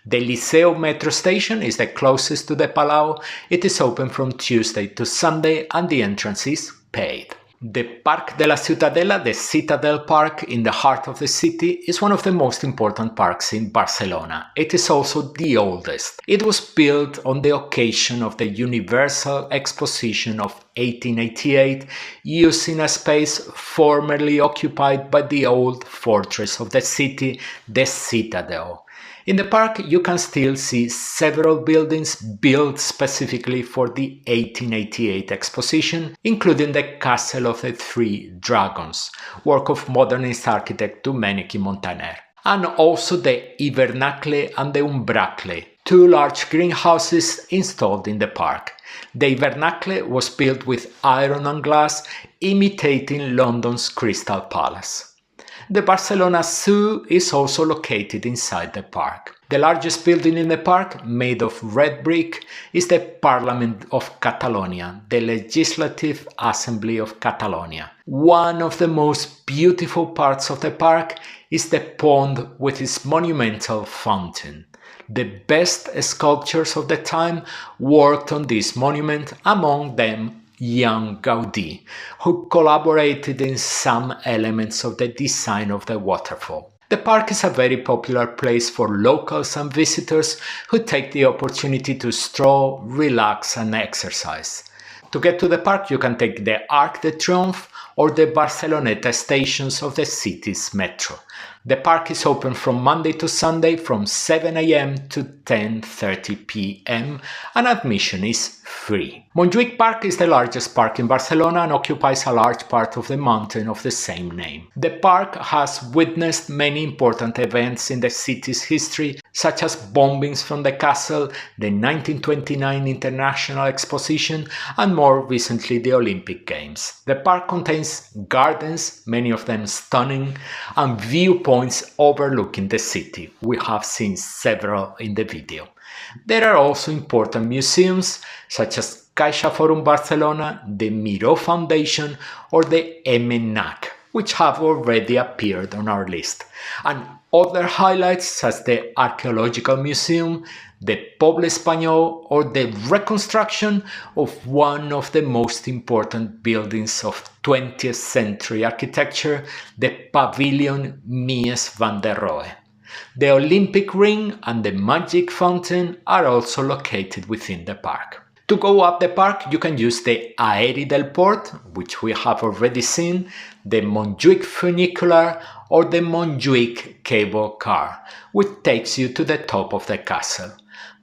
The Liceu metro station is the closest to the Palau. It is open from Tuesday to Sunday and the entrance is paid. The Parc de la Ciutadella, the Citadel Park in the heart of the city, is one of the most important parks in Barcelona. It is also the oldest. It was built on the occasion of the Universal Exposition of 1888, using a space formerly occupied by the old fortress of the city, the Citadel. In the park, you can still see several buildings built specifically for the 1888 exposition, including the Castle of the Three Dragons, work of modernist architect Domènech i Montaner, and also the Hivernacle and the Umbracle, two large greenhouses installed in the park. The Hivernacle was built with iron and glass, imitating London's Crystal Palace. The Barcelona Zoo is also located inside the park. The largest building in the park, made of red brick, is the Parliament of Catalonia, the Legislative Assembly of Catalonia. One of the most beautiful parts of the park is the pond with its monumental fountain. The best sculptors of the time worked on this monument, among them young Gaudí, who collaborated in some elements of the design of the waterfall. The park is a very popular place for locals and visitors who take the opportunity to stroll, relax and exercise. To get to the park, you can take the Arc de Triunfo or the Barceloneta stations of the city's metro. The park is open from Monday to Sunday from 7 a.m. to 10:30 p.m. and admission is free. Montjuïc Park is the largest park in Barcelona and occupies a large part of the mountain of the same name. The park has witnessed many important events in the city's history, such as bombings from the castle, the 1929 International Exposition, and more recently the Olympic Games. The park contains gardens, many of them stunning, and viewpoints overlooking the city. We have seen several in the video. There are also important museums such as CaixaForum Barcelona, the Miró Foundation, or the MNAC, which have already appeared on our list, and other highlights such as the Archaeological Museum, the Poble Espanyol, or the reconstruction of one of the most important buildings of 20th century architecture, the Pavilion Mies van der Rohe. The Olympic Ring and the Magic Fountain are also located within the park. To go up the park, you can use the Aeri del Port, which we have already seen, the Montjuïc funicular, or the Montjuïc cable car, which takes you to the top of the castle.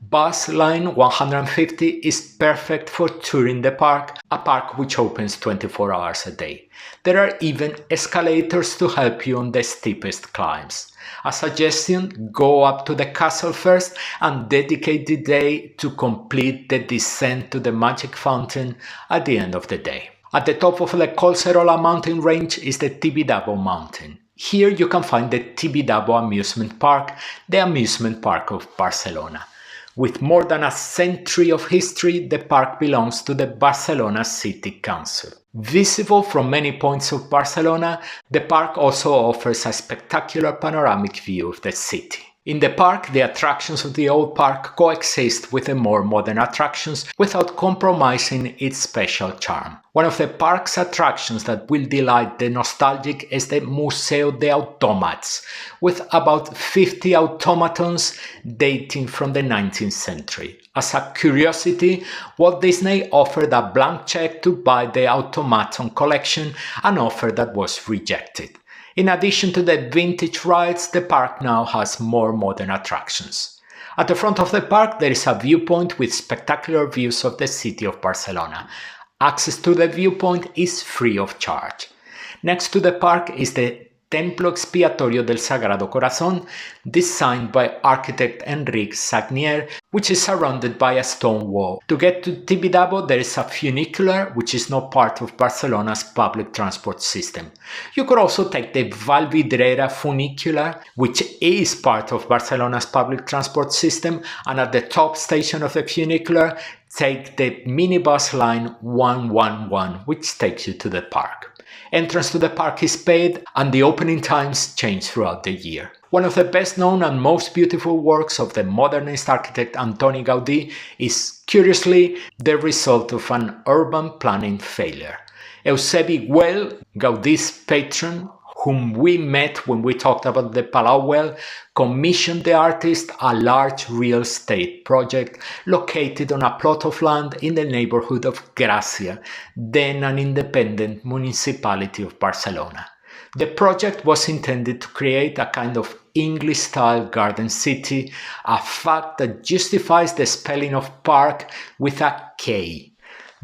Bus line 150 is perfect for touring the park, a park which opens 24 hours a day. There are even escalators to help you on the steepest climbs. A suggestion, go up to the castle first and dedicate the day to complete the descent to the Magic Fountain at the end of the day. At the top of the Collserola mountain range is the Tibidabo mountain. Here you can find the Tibidabo Amusement Park, the amusement park of Barcelona. With more than a century of history, the park belongs to the Barcelona City Council. Visible from many points of Barcelona, the park also offers a spectacular panoramic view of the city. In the park, the attractions of the old park coexist with the more modern attractions without compromising its special charm. One of the park's attractions that will delight the nostalgic is the Museu de Automats, with about 50 automatons dating from the 19th century. As a curiosity, Walt Disney offered a blank check to buy the automaton collection, an offer that was rejected. In addition to the vintage rides, the park now has more modern attractions. At the front of the park, there is a viewpoint with spectacular views of the city of Barcelona. Access to the viewpoint is free of charge. Next to the park is the Templo Expiatorio del Sagrado Corazón, designed by architect Enric Sagnier, which is surrounded by a stone wall. To get to Tibidabo, there is a funicular, which is not part of Barcelona's public transport system. You could also take the Vallvidrera funicular, which is part of Barcelona's public transport system, and at the top station of the funicular, take the minibus line 111, which takes you to the park. Entrance to the park is paid, and the opening times change throughout the year. One of the best known and most beautiful works of the modernist architect Antoni Gaudí is, curiously, the result of an urban planning failure. Eusebi Güell, Gaudí's patron, whom we met when we talked about the Palau Well, commissioned the artist a large real estate project located on a plot of land in the neighborhood of Gràcia, then an independent municipality of Barcelona. The project was intended to create a kind of English-style garden city, a fact that justifies the spelling of park with a K.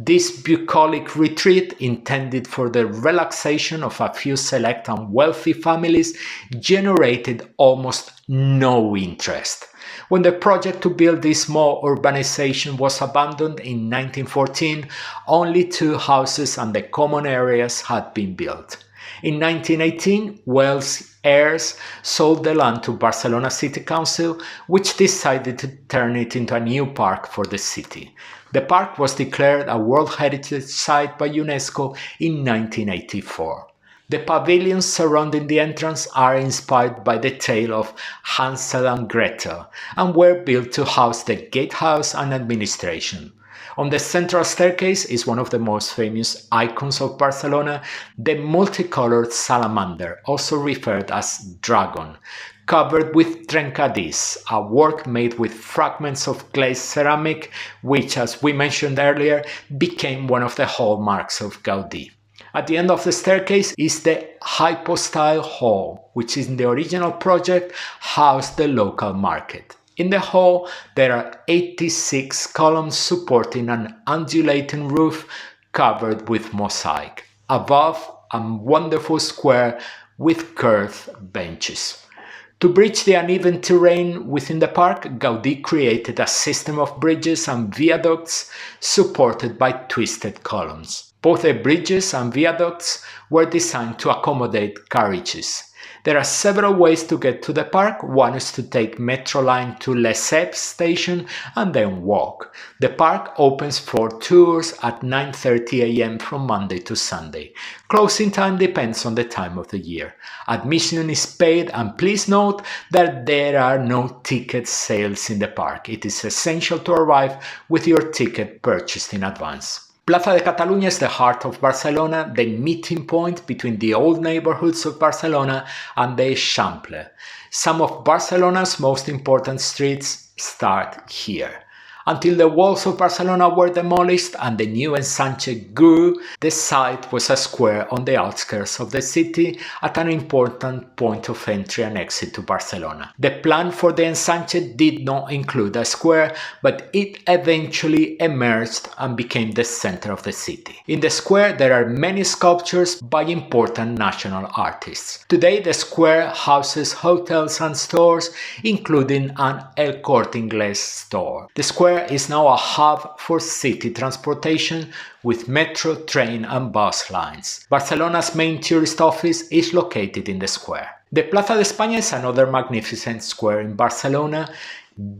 This bucolic retreat, intended for the relaxation of a few select and wealthy families, generated almost no interest. When the project to build this small urbanization was abandoned in 1914, only 2 houses and the common areas had been built. In 1918, Güell's heirs sold the land to Barcelona City Council, which decided to turn it into a new park for the city. The park was declared a World Heritage Site by UNESCO in 1984. The pavilions surrounding the entrance are inspired by the tale of Hansel and Gretel and were built to house the gatehouse and administration. On the central staircase is one of the most famous icons of Barcelona, the multicolored salamander, also referred as dragon, covered with trencadís, a work made with fragments of glazed ceramic, which, as we mentioned earlier, became one of the hallmarks of Gaudí. At the end of the staircase is the hypostyle hall, which in the original project housed the local market. In the hall, there are 86 columns supporting an undulating roof covered with mosaic. Above, a wonderful square with curved benches. To bridge the uneven terrain within the park, Gaudí created a system of bridges and viaducts supported by twisted columns. Both the bridges and viaducts were designed to accommodate carriages. There are several ways to get to the park. One is to take metro line to Lesseps station and then walk. The park opens for tours at 9:30 a.m. from Monday to Sunday. Closing time depends on the time of the year. Admission is paid, and please note that there are no ticket sales in the park. It is essential to arrive with your ticket purchased in advance. Plaça de Catalunya is the heart of Barcelona, the meeting point between the old neighborhoods of Barcelona and the Eixample. Some of Barcelona's most important streets start here. Until the walls of Barcelona were demolished and the new Ensanche grew, the site was a square on the outskirts of the city at an important point of entry and exit to Barcelona. The plan for the Ensanche did not include a square, but it eventually emerged and became the center of the city. In the square, there are many sculptures by important national artists. Today, the square houses hotels and stores, including an El Corte Inglés store. The square is now a hub for city transportation with metro, train and bus lines. Barcelona's main tourist office is located in the square. The Plaza de España is another magnificent square in Barcelona,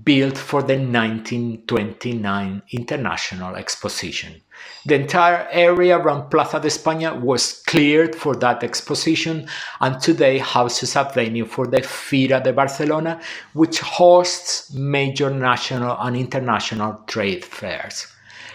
built for the 1929 International Exposition. The entire area around Plaza de España was cleared for that exposition and today houses a venue for the Fira de Barcelona, which hosts major national and international trade fairs.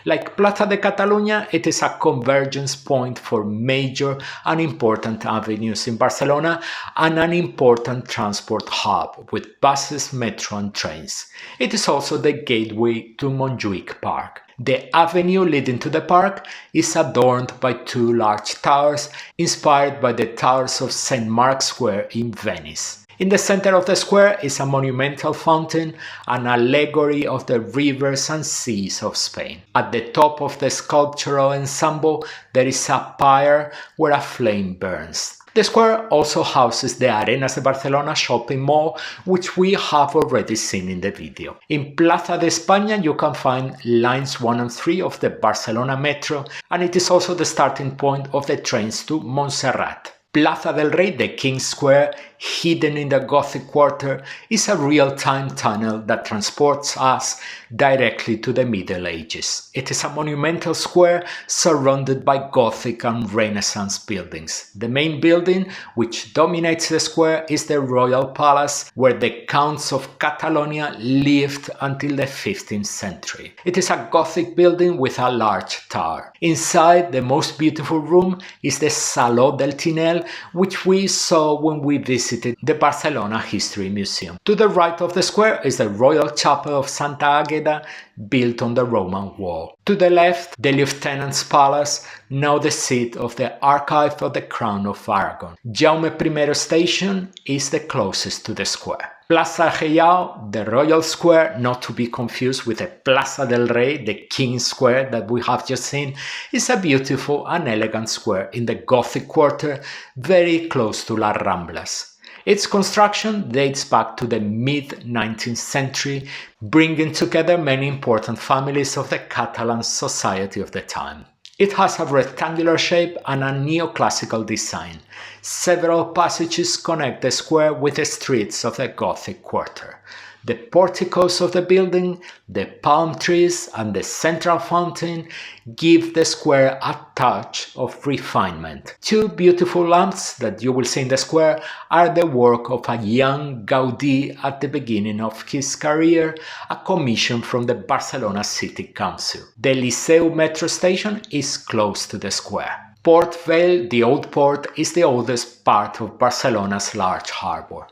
Like Plaza de Catalunya, it is a convergence point for major and important avenues in Barcelona and an important transport hub with buses, metro and trains. It is also the gateway to Montjuïc Park. The avenue leading to the park is adorned by two large towers inspired by the towers of St. Mark's Square in Venice. In the center of the square is a monumental fountain, an allegory of the rivers and seas of Spain. At the top of the sculptural ensemble, there is a pyre where a flame burns. The square also houses the Arenas de Barcelona shopping mall, which we have already seen in the video. In Plaza de España, you can find lines 1 and 3 of the Barcelona Metro, and it is also the starting point of the trains to Montserrat. Plaza del Rei, the King's Square, hidden in the Gothic Quarter, is a real-time tunnel that transports us directly to the Middle Ages. It is a monumental square surrounded by Gothic and Renaissance buildings. The main building, which dominates the square, is the Royal Palace, where the Counts of Catalonia lived until the 15th century. It is a Gothic building with a large tower. Inside, the most beautiful room is the Saló del Tinel, which we saw when we visited the Barcelona History Museum. To the right of the square is the Royal Chapel of Santa Águeda, built on the Roman wall. To the left, the Lieutenant's Palace, now the seat of the Archive of the Crown of Aragon. Jaume I Station is the closest to the square. Plaça Reial, the Royal Square, not to be confused with the Plaça del Rei, the King's Square that we have just seen, is a beautiful and elegant square in the Gothic Quarter, very close to Las Ramblas. Its construction dates back to the mid-19th century, bringing together many important families of the Catalan society of the time. It has a rectangular shape and a neoclassical design. Several passages connect the square with the streets of the Gothic Quarter. The porticos of the building, the palm trees and the central fountain give the square a touch of refinement. Two beautiful lamps that you will see in the square are the work of a young Gaudí at the beginning of his career, a commission from the Barcelona City Council. The Liceu metro station is close to the square. Port Vell, the Old Port, is the oldest part of Barcelona's large harbour.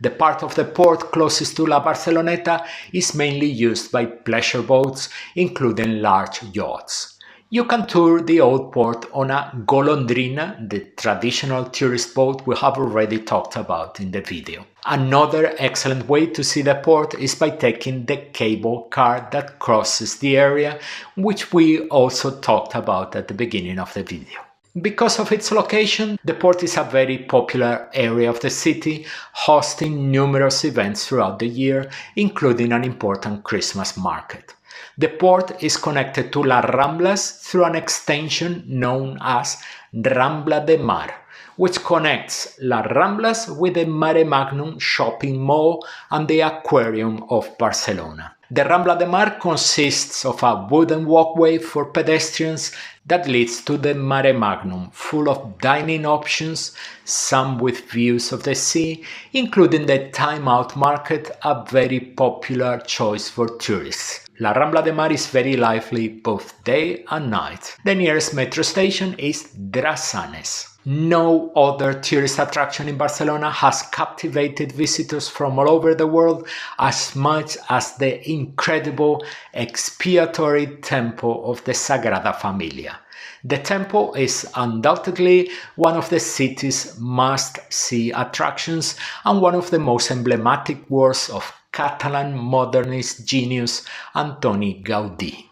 The part of the port closest to La Barceloneta is mainly used by pleasure boats, including large yachts. You can tour the old port on a Golondrina, the traditional tourist boat we have already talked about in the video. Another excellent way to see the port is by taking the cable car that crosses the area, which we also talked about at the beginning of the video. Because of its location, the port is a very popular area of the city, hosting numerous events throughout the year, including an important Christmas market. The port is connected to Las Ramblas through an extension known as Rambla de Mar, which connects Las Ramblas with the Mare Magnum shopping mall and the Aquarium of Barcelona. The Rambla de Mar consists of a wooden walkway for pedestrians that leads to the Mare Magnum, full of dining options, some with views of the sea, including the Time Out Market, a very popular choice for tourists. La Rambla de Mar is very lively both day and night. The nearest metro station is Drassanes. No other tourist attraction in Barcelona has captivated visitors from all over the world as much as the incredible expiatory temple of the Sagrada Familia. The temple is undoubtedly one of the city's must-see attractions and one of the most emblematic works of Catalan modernist genius Antoni Gaudí.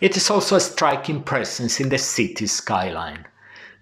It is also a striking presence in the city's skyline.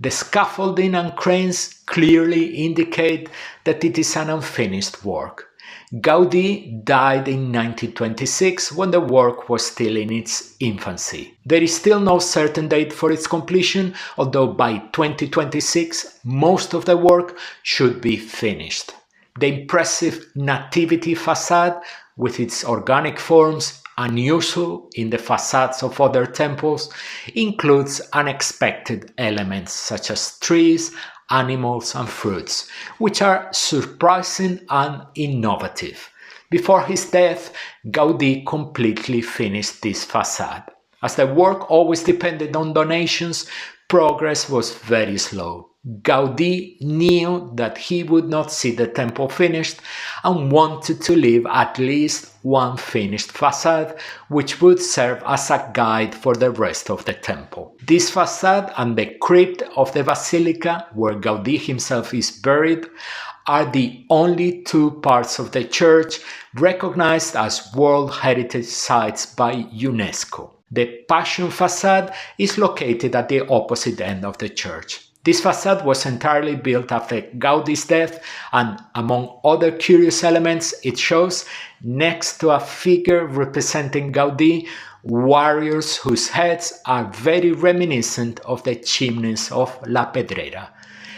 The scaffolding and cranes clearly indicate that it is an unfinished work. Gaudí died in 1926 when the work was still in its infancy. There is still no certain date for its completion, although by 2026 most of the work should be finished. The impressive Nativity facade, with its organic forms, unusual in the facades of other temples, includes unexpected elements such as trees, animals and fruits, which are surprising and innovative. Before his death, Gaudí completely finished this facade. As the work always depended on donations, progress was very slow. Gaudí knew that he would not see the temple finished and wanted to leave at least one finished facade, which would serve as a guide for the rest of the temple. This facade and the crypt of the basilica, where Gaudí himself is buried, are the only two parts of the church recognized as World Heritage Sites by UNESCO. The Passion facade is located at the opposite end of the church. This facade was entirely built after Gaudí's death, and among other curious elements, it shows, next to a figure representing Gaudí, warriors whose heads are very reminiscent of the chimneys of La Pedrera.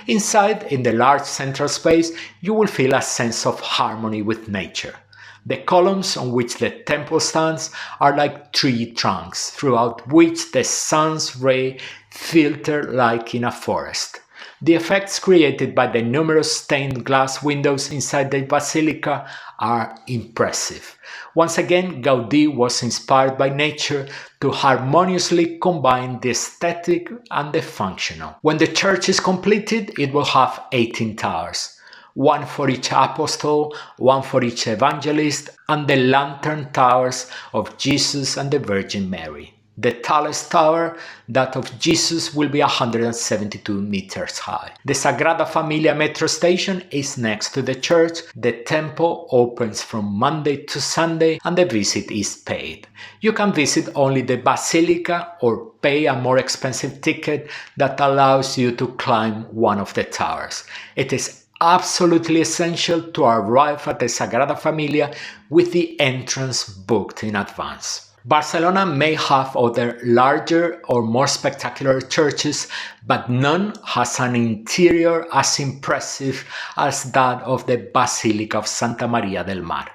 Inside, in the large central space, you will feel a sense of harmony with nature. The columns on which the temple stands are like tree trunks, throughout which the sun's ray filter like in a forest. The effects created by the numerous stained glass windows inside the basilica are impressive. Once again, Gaudí was inspired by nature to harmoniously combine the aesthetic and the functional. When the church is completed, it will have 18 towers. One for each apostle, one for each evangelist, and the lantern towers of Jesus and the Virgin Mary. The tallest tower, that of Jesus, will be 172 meters high. The Sagrada Familia metro station is next to the church. The temple opens from Monday to Sunday and the visit is paid. You can visit only the basilica or pay a more expensive ticket that allows you to climb one of the towers. It is absolutely essential to arrive at the Sagrada Familia with the entrance booked in advance. Barcelona may have other larger or more spectacular churches, but none has an interior as impressive as that of the Basilica of Santa Maria del Mar.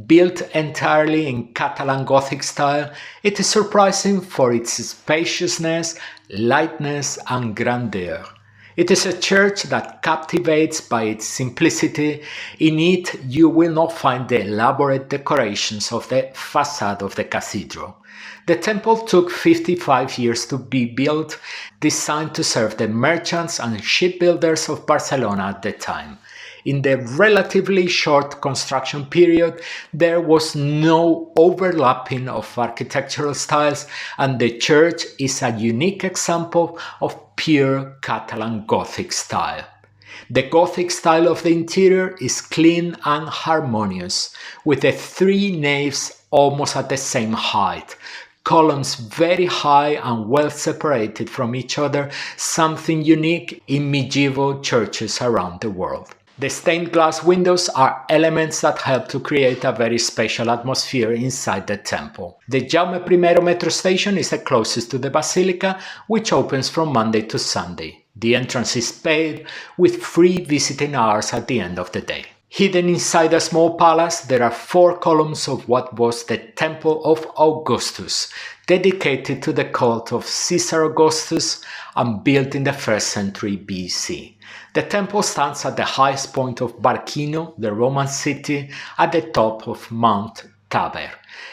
Built entirely in Catalan Gothic style, it is surprising for its spaciousness, lightness and grandeur. It is a church that captivates by its simplicity. In it, you will not find the elaborate decorations of the facade of the cathedral. The temple took 55 years to be built, designed to serve the merchants and shipbuilders of Barcelona at the time. In the relatively short construction period, there was no overlapping of architectural styles, and the church is a unique example of pure Catalan Gothic style. The Gothic style of the interior is clean and harmonious, with the three naves almost at the same height, columns very high and well separated from each other, something unique in medieval churches around the world. The stained glass windows are elements that help to create a very special atmosphere inside the temple. The Jaume I metro station is the closest to the basilica, which opens from Monday to Sunday. The entrance is paid with free visiting hours at the end of the day. Hidden inside a small palace, there are 4 columns of what was the Temple of Augustus, dedicated to the cult of Caesar Augustus and built in the 1st century BC. The temple stands at the highest point of Barquino, the Roman city, at the top of Mount Taber.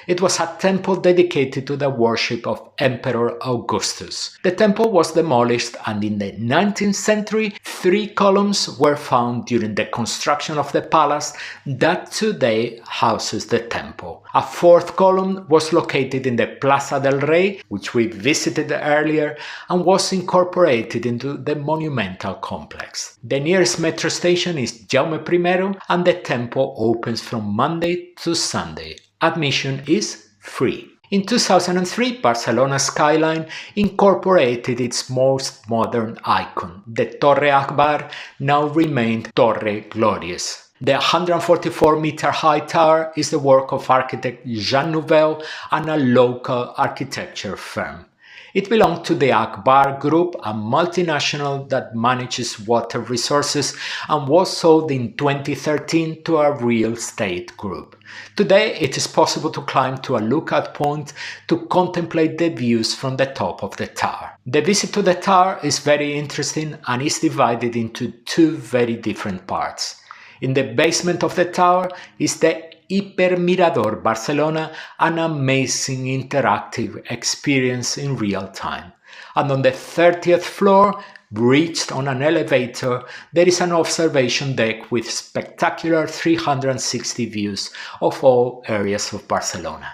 It was a temple dedicated to the worship of Emperor Augustus. The temple was demolished, and in the 19th century, 3 columns were found during the construction of the palace that today houses the temple. A 4th column was located in the Plaça del Rei, which we visited earlier, and was incorporated into the monumental complex. The nearest metro station is Jaume I, and the temple opens from Monday to Sunday. Admission is free. In 2003, Barcelona's skyline incorporated its most modern icon. The Torre Akbar now renamed Torre Glorious. The 144-meter-high tower is the work of architect Jean Nouvel and a local architecture firm. It belonged to the Akbar Group, a multinational that manages water resources, and was sold in 2013 to a real estate group. Today, it is possible to climb to a lookout point to contemplate the views from the top of the tower. The visit to the tower is very interesting and is divided into 2 very different parts. In the basement of the tower is the Hipermirador Barcelona, an amazing interactive experience in real time. And on the 30th floor, reached on an elevator, there is an observation deck with spectacular 360 views of all areas of Barcelona.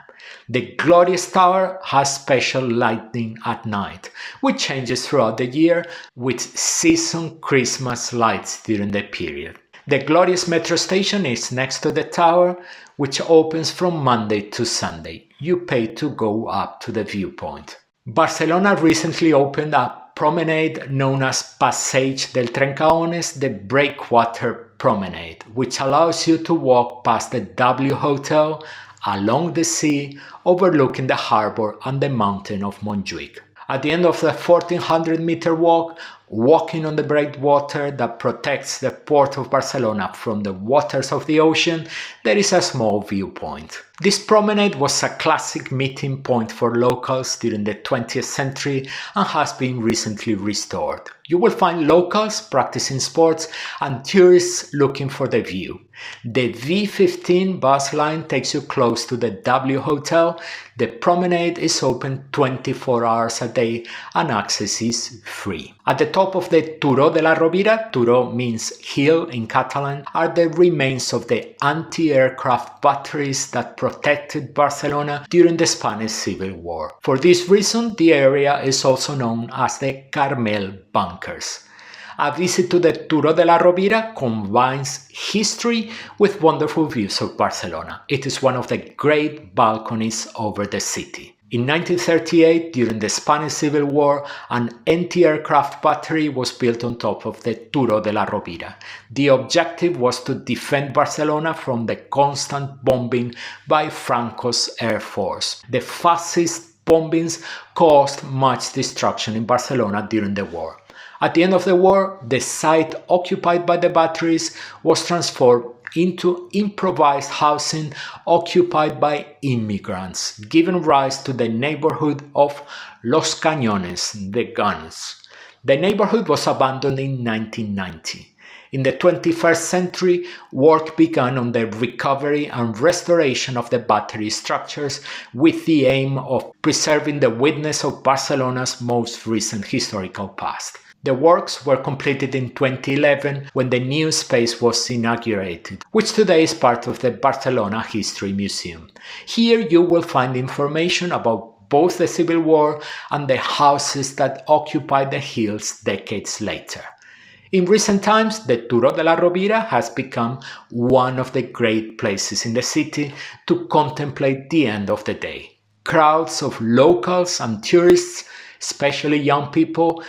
The Glorious Tower has special lighting at night, which changes throughout the year with season Christmas lights during the period. The Glorious metro station is next to the tower, which opens from Monday to Sunday. You pay to go up to the viewpoint. Barcelona recently opened a promenade known as Passeig del Trencaones, the Breakwater Promenade, which allows you to walk past the W Hotel, along the sea, overlooking the harbor and the mountain of Montjuïc. At the end of the 1400-meter walk, walking on the breakwater that protects the port of Barcelona from the waters of the ocean, there is a small viewpoint. This promenade was a classic meeting point for locals during the 20th century and has been recently restored. You will find locals practicing sports and tourists looking for the view. The V15 bus line takes you close to the W Hotel. The promenade is open 24 hours a day and access is free. At the top of the Turó de la Rovira, Turó means hill in Catalan, are the remains of the anti-aircraft batteries that protected Barcelona during the Spanish Civil War. For this reason, the area is also known as the Carmel Bunkers. A visit to the Turó de la Rovira combines history with wonderful views of Barcelona. It is one of the great balconies over the city. In 1938, during the Spanish Civil War, an anti-aircraft battery was built on top of the Turó de la Rovira. The objective was to defend Barcelona from the constant bombing by Franco's air force. The fascist bombings caused much destruction in Barcelona during the war. At the end of the war, the site occupied by the batteries was transformed into improvised housing occupied by immigrants, giving rise to the neighborhood of Los Cañones, the guns. The neighborhood was abandoned in 1990. In the 21st century, work began on the recovery and restoration of the battery structures with the aim of preserving the witness of Barcelona's most recent historical past. The works were completed in 2011 when the new space was inaugurated, which today is part of the Barcelona History Museum. Here you will find information about both the Civil War and the houses that occupied the hills decades later. In recent times, the Turó de la Rovira has become one of the great places in the city to contemplate the end of the day. Crowds of locals and tourists, especially young people,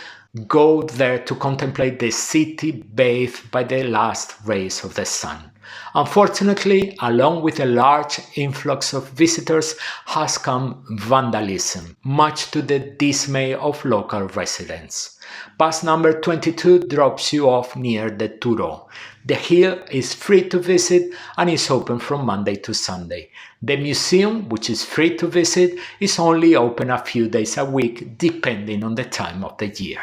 go there to contemplate the city bathed by the last rays of the sun. Unfortunately, along with a large influx of visitors has come vandalism, much to the dismay of local residents. Bus number 22 drops you off near the Turó. The hill is free to visit and is open from Monday to Sunday. The museum, which is free to visit, is only open a few days a week depending on the time of the year.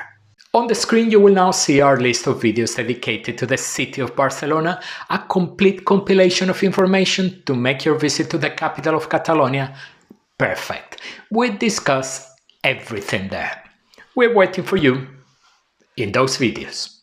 On the screen you will now see our list of videos dedicated to the city of Barcelona, a complete compilation of information to make your visit to the capital of Catalonia perfect. We discuss everything there. We're waiting for you in those videos.